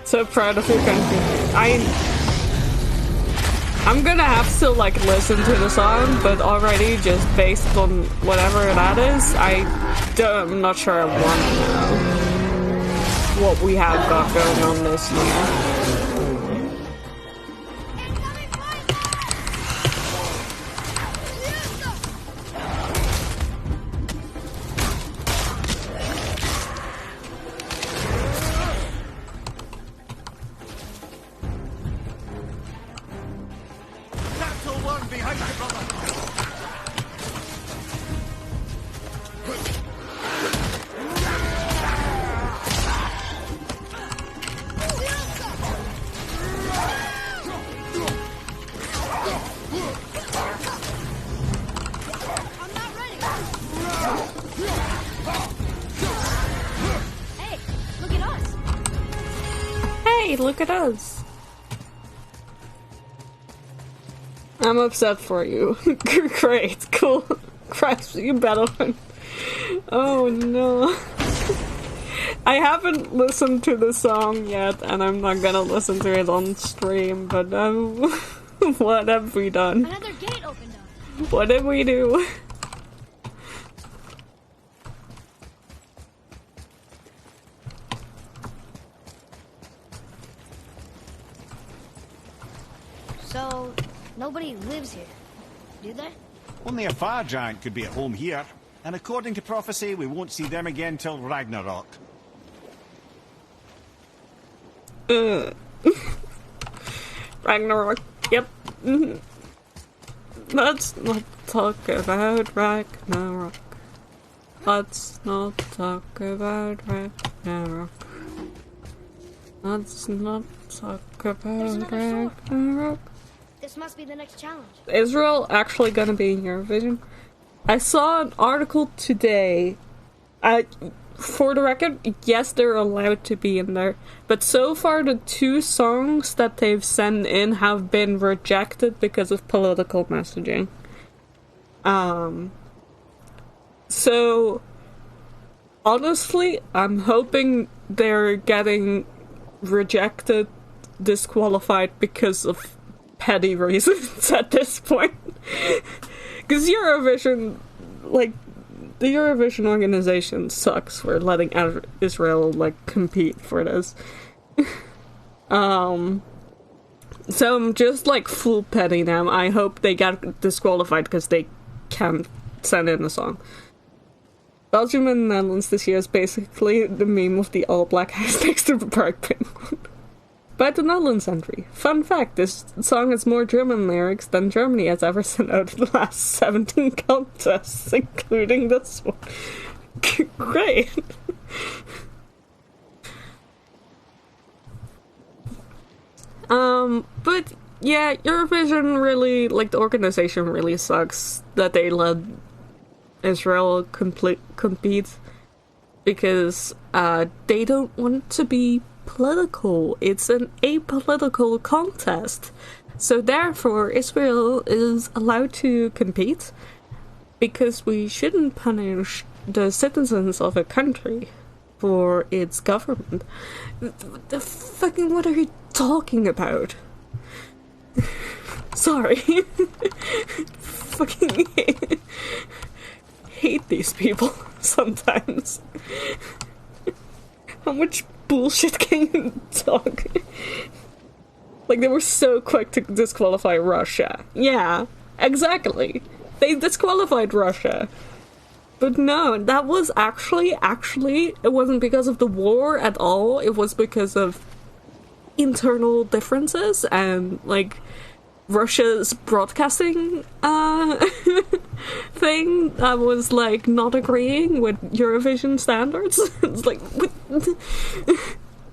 S1: So proud of your country. I'm gonna have to like listen to the song, but already just based on whatever that is, I'm not sure I want to know what we have got going on this year. Look at us. I'm upset for you. Great, cool. Christ, you better win. Oh no. I haven't listened to the song yet, and I'm not gonna listen to it on stream, but what have we done?
S2: Another gate opened up.
S1: What did we do?
S2: So, nobody lives here, do they?
S3: Only a fire giant could be at home here. And according to prophecy, we won't see them again till Ragnarok.
S1: Ragnarok, yep. Let's not talk about Ragnarok. Let's not talk about Ragnarok. Let's not talk about Ragnarok.
S2: This must be the next challenge.
S1: Israel actually gonna be in Eurovision? I saw an article today. For the record, yes, they're allowed to be in there. But so far, the 2 songs that they've sent in have been rejected because of political messaging. So, honestly, I'm hoping they're getting rejected, disqualified because of petty reasons at this point. Because Eurovision, like, the Eurovision organization sucks for letting Israel, like, compete for this. So I'm just, like, full petty now. I hope they get disqualified because they can't send in a song. Belgium and the Netherlands this year is basically the meme of the all-black house next to the Prague Penguin. By the Netherlands entry. Fun fact, this song has more German lyrics than Germany has ever sent out in the last 17 contests, including this one. Great! But yeah, Eurovision really, like, the organization really sucks that they let Israel compete, because they don't want to be political. It's an apolitical contest. So therefore, Israel is allowed to compete, because we shouldn't punish the citizens of a country for its government. The fucking, what are you talking about? Sorry. Fucking hate these people sometimes. How much bullshit can you talk? Like, they were so quick to disqualify Russia. Yeah, exactly. They disqualified Russia. But no, that was actually, it wasn't because of the war at all. It was because of internal differences and, like, Russia's broadcasting thing that was, like, not agreeing with Eurovision standards. It's like,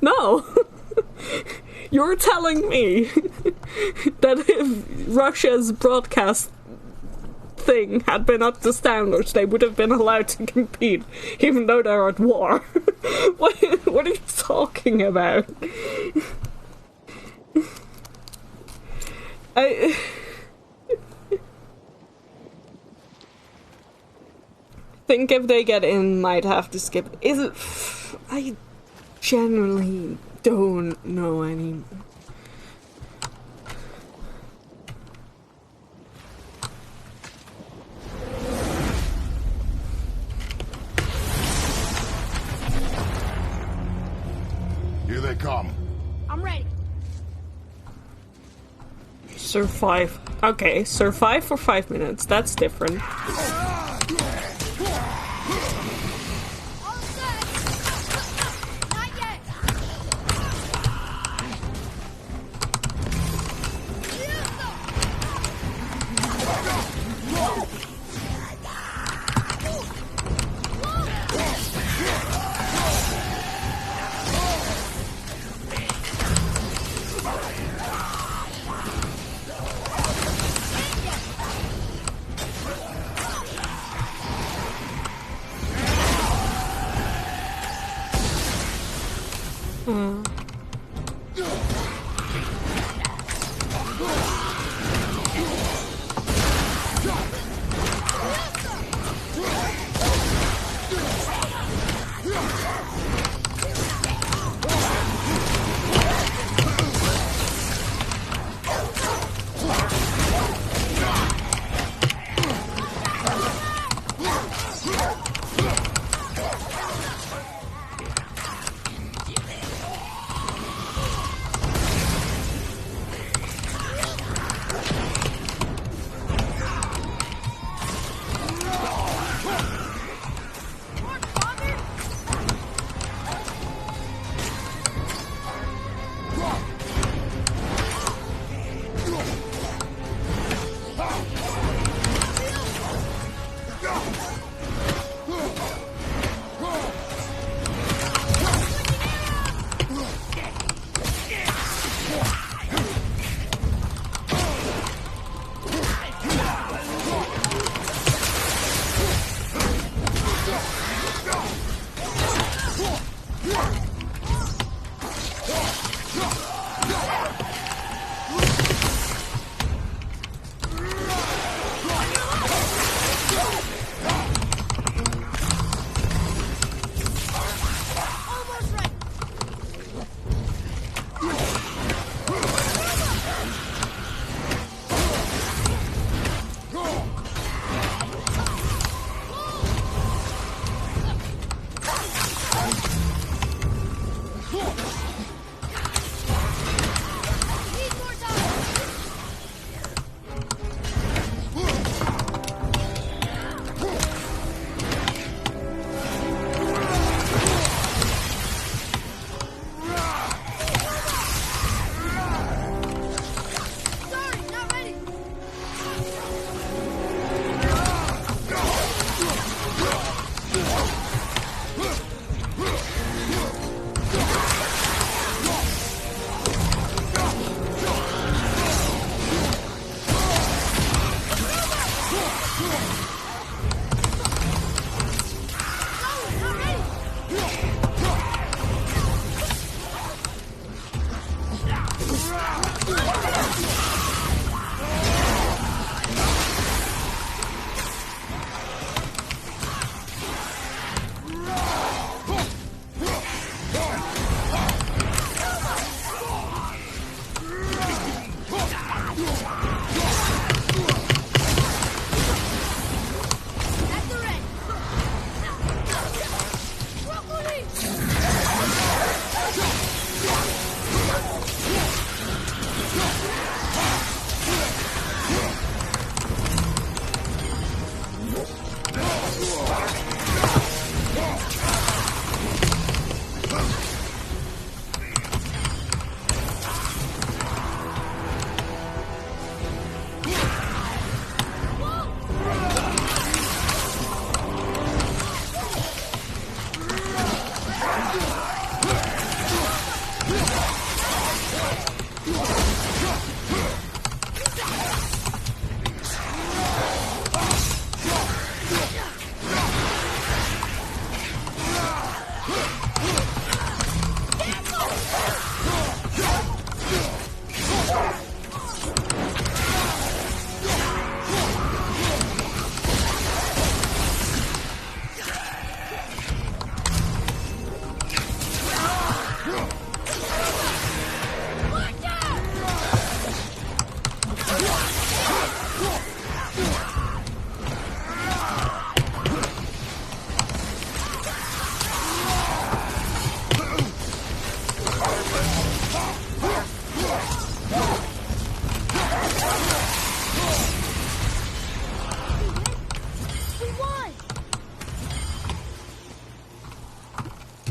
S1: no! You're telling me that if Russia's broadcast thing had been up to standards, they would have been allowed to compete, even though they're at war. What are you talking about? I think if they get in, might have to skip. Is it? I generally don't know anymore.
S6: Here they come.
S2: I'm ready.
S1: Survive. Okay, survive for 5 minutes. That's different.
S2: All set. Not yet.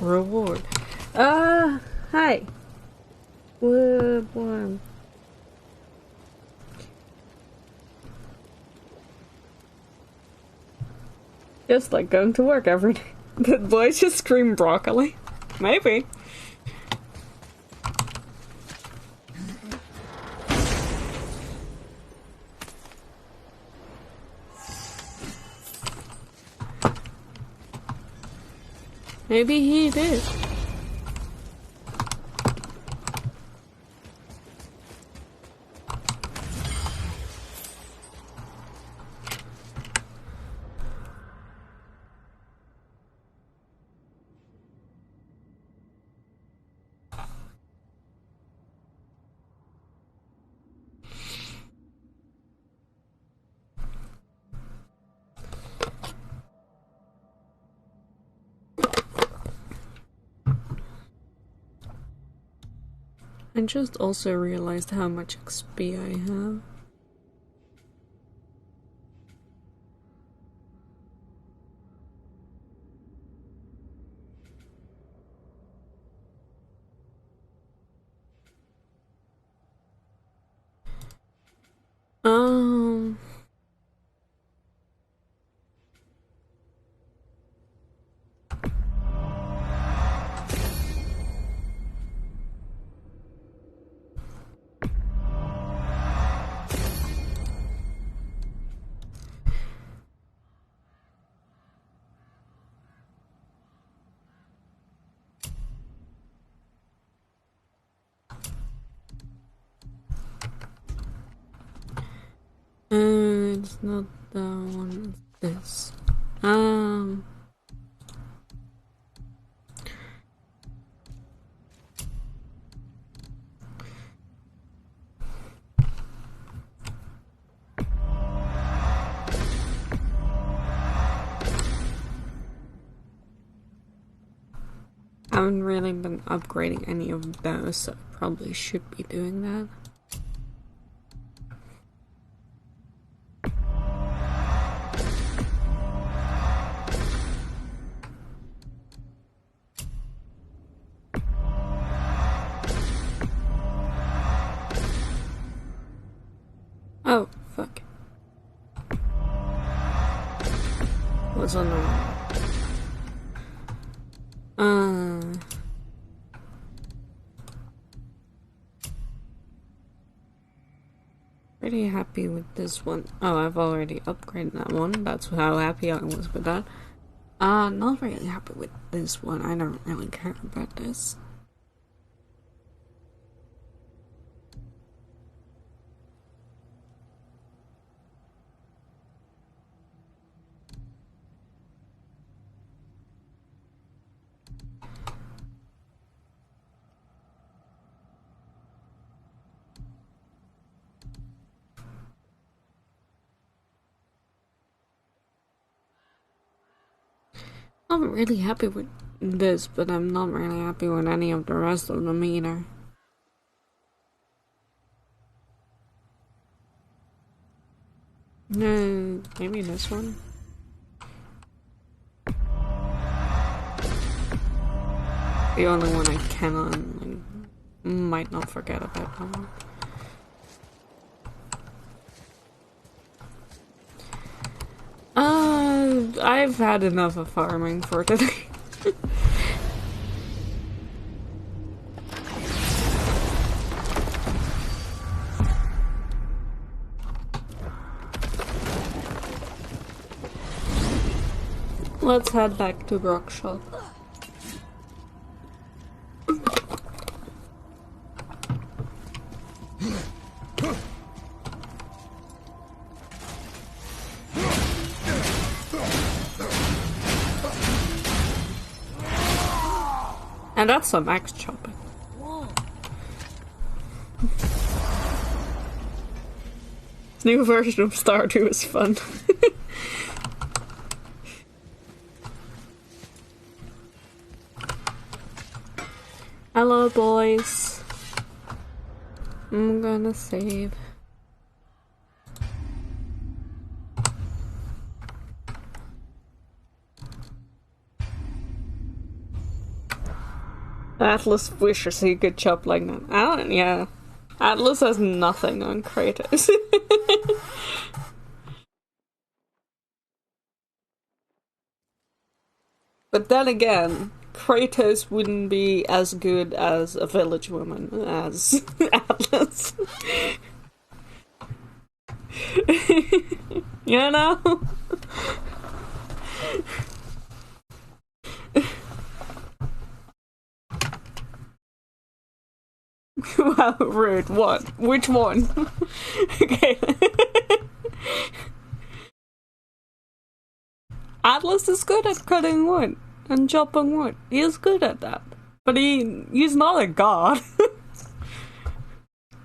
S1: reward. Hi. What? Just like going to work every day. Did boys just scream broccoli? Maybe. Maybe he did. I just also realized how much XP I have. Um... it's not that one, it's this. I haven't really been upgrading any of those, so I probably should be doing that. Oh, fuck. What's on the wrong? Pretty happy with this one. Oh, I've already upgraded that one. That's how happy I was with that. Not really happy with this one. I don't really care about this. I'm really happy with this, but I'm not really happy with any of the rest of them either. No, maybe this one. The only one I cannot, might not forget about that one. I've had enough of farming for today. Let's head back to Brockshop. And that's some axe chopping. This new version of Stardew is fun. Hello, boys. I'm gonna save. Atlas wishes he could chop like that. Yeah. Atlas has nothing on Kratos. But then again, Kratos wouldn't be as good as a village woman as Atlas. You know? Wow, rude. What? Which one? Okay. Atlas is good at cutting wood and chopping wood. He is good at that. But he's not a god.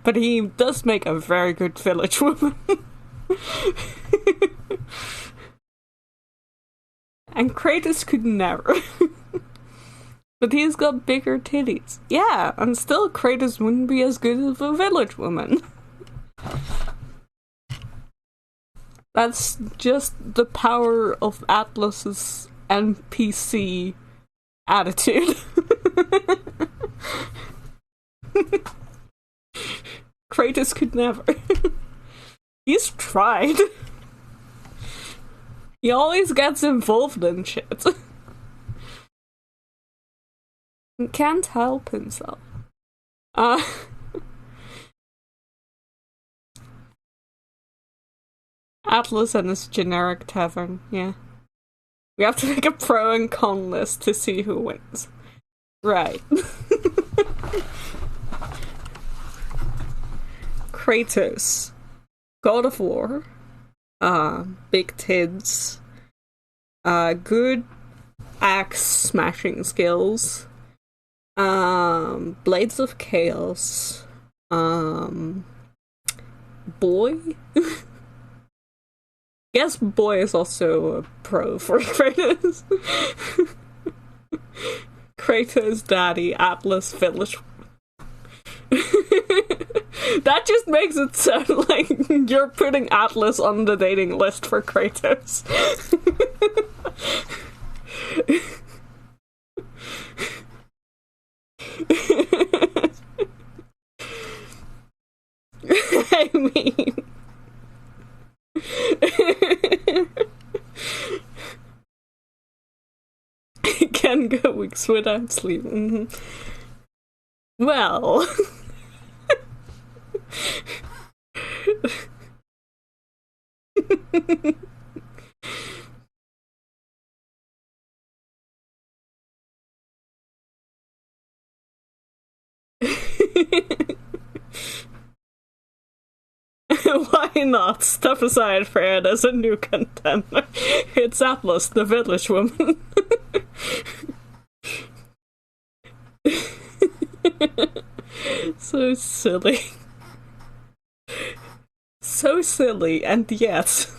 S1: But he does make a very good village woman. And Kratos could never. But he's got bigger titties. Yeah, and still Kratos wouldn't be as good as a village woman. That's just the power of Atlas's NPC attitude. Kratos could never. He's tried. He always gets involved in shit. He can't help himself. Atlas and his generic tavern, yeah. We have to make a pro and con list to see who wins. Right. Kratos. God of War. Big tits. Good axe smashing skills. Blades of Chaos. Boy? Yes, Boy is also a pro for Kratos. Kratos, Daddy, Atlas, Village. That just makes it sound like you're putting Atlas on the dating list for Kratos. I mean... Can go weeks without sleep. Mm-hmm. Well... Why not? Step aside for it as a new contender. It's Atlas, the village woman. So silly. So silly, and yet...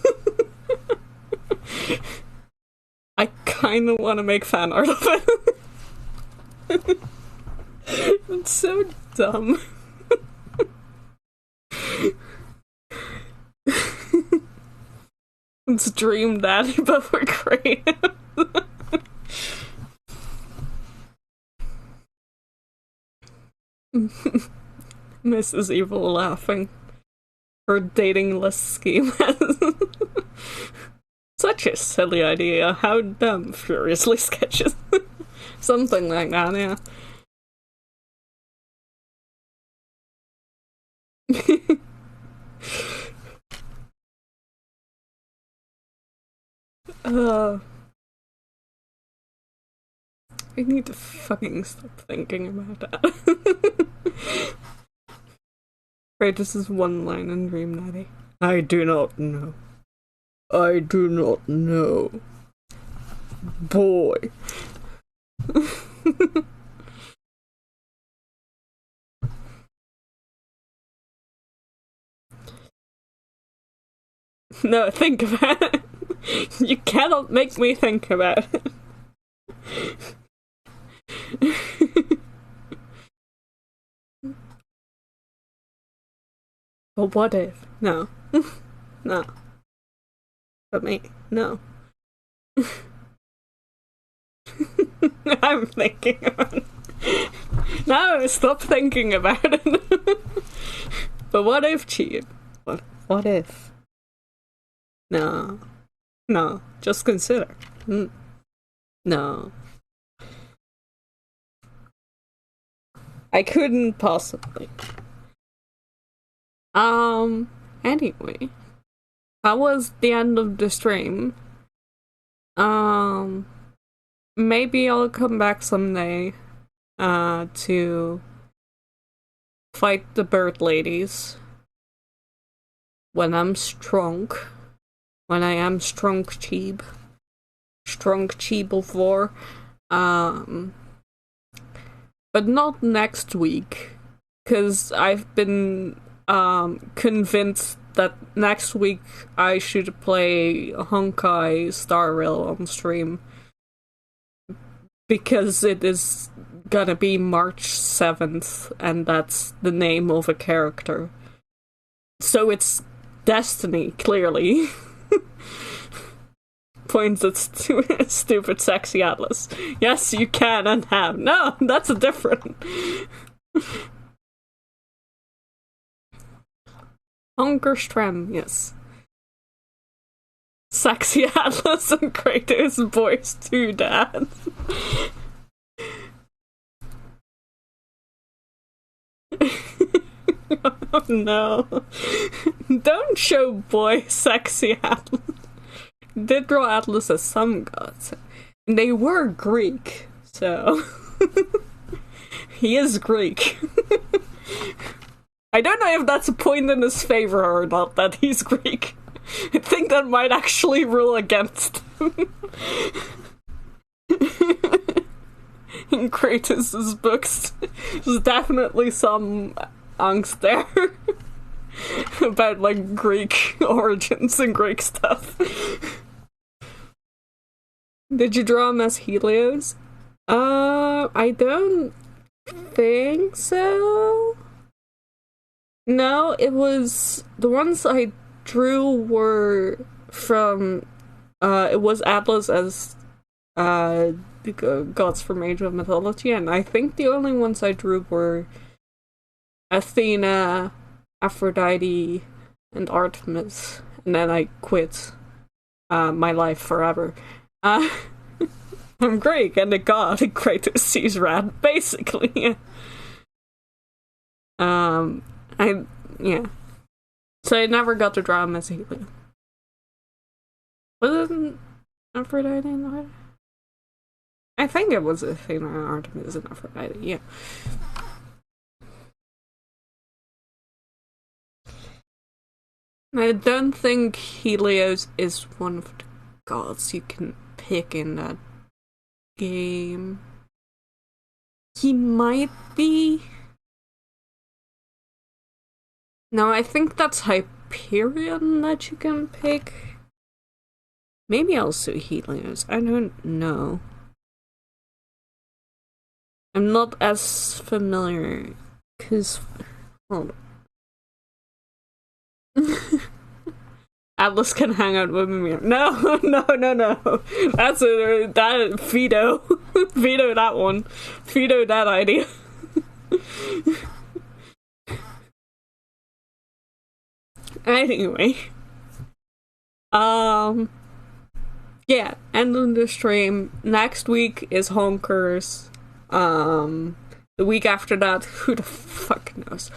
S1: I kinda wanna make fan art of it. It's so dumb. It's Dream Daddy, but we're creative. Mrs. Evil laughing. Her dating list scheme. Such a silly idea. How dumb. Furiously sketches. Something like that, yeah. I need to fucking stop thinking about that. Right, this is one line in Dream Daddy. I do not know. I do not know. Boy. No, think about it. You cannot make me think about it. But what if? No. No. But me? No. I'm thinking about it. No, stop thinking about it. But what if, cheat? What if? No. No, just consider. No. I couldn't possibly. Anyway. That was the end of the stream. Maybe I'll come back someday, to fight the bird ladies. When I'm strong. When I am strong cheeb. Strong cheeb of war. But not next week. Because I've been convinced that next week I should play Honkai Star Rail on stream. Because it is gonna be March 7th, and that's the name of a character. So it's Destiny, clearly. Points at stupid sexy Atlas. Yes, you can and have. No, that's a different. Hungerstrem, yes. Sexy Atlas and Kratos voice to dad. Oh no. Don't show boy sexy Atlas. Did draw Atlas as some gods. And they were Greek, so he is Greek. I don't know if that's a point in his favor or not that he's Greek. I think that might actually rule against him. In Kratos' books, there's definitely some angst there about like Greek origins and Greek stuff. Did you draw him as Helios? I don't think so. No, it was the ones I drew were from it was Atlas as gods from Age of Mythology, and I think the only ones I drew were Athena, Aphrodite, and Artemis, and then I quit my life forever. I'm Greek and a god, and Kratos sees rat, basically. Yeah. So I never got to draw him as Helios. Was it Aphrodite and Artemis? I think it was Athena, Artemis, and Aphrodite, yeah. I don't think Helios is one of the gods you can pick in that game. He might be. No, I think that's Hyperion that you can pick. Maybe also Helios. I don't know. I'm not as familiar, because... Hold on. Atlas can hang out with me. No. That's that Fido. Veto that one. Veto that idea. Anyway. Yeah, end of the stream. Next week is Honkers. The week after that, who the fuck knows?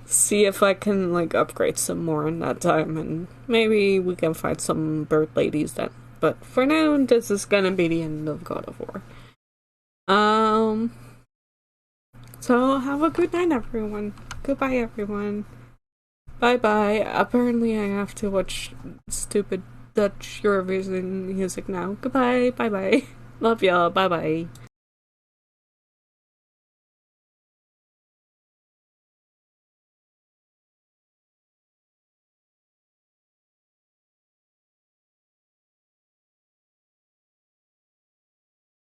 S1: See if I can, like, upgrade some more in that time, and maybe we can find some bird ladies then. But for now, this is gonna be the end of God of War. So have a good night, everyone. Goodbye, everyone. Bye-bye. Apparently I have to watch stupid Dutch Eurovision music now. Goodbye. Bye-bye. Love y'all. Bye-bye.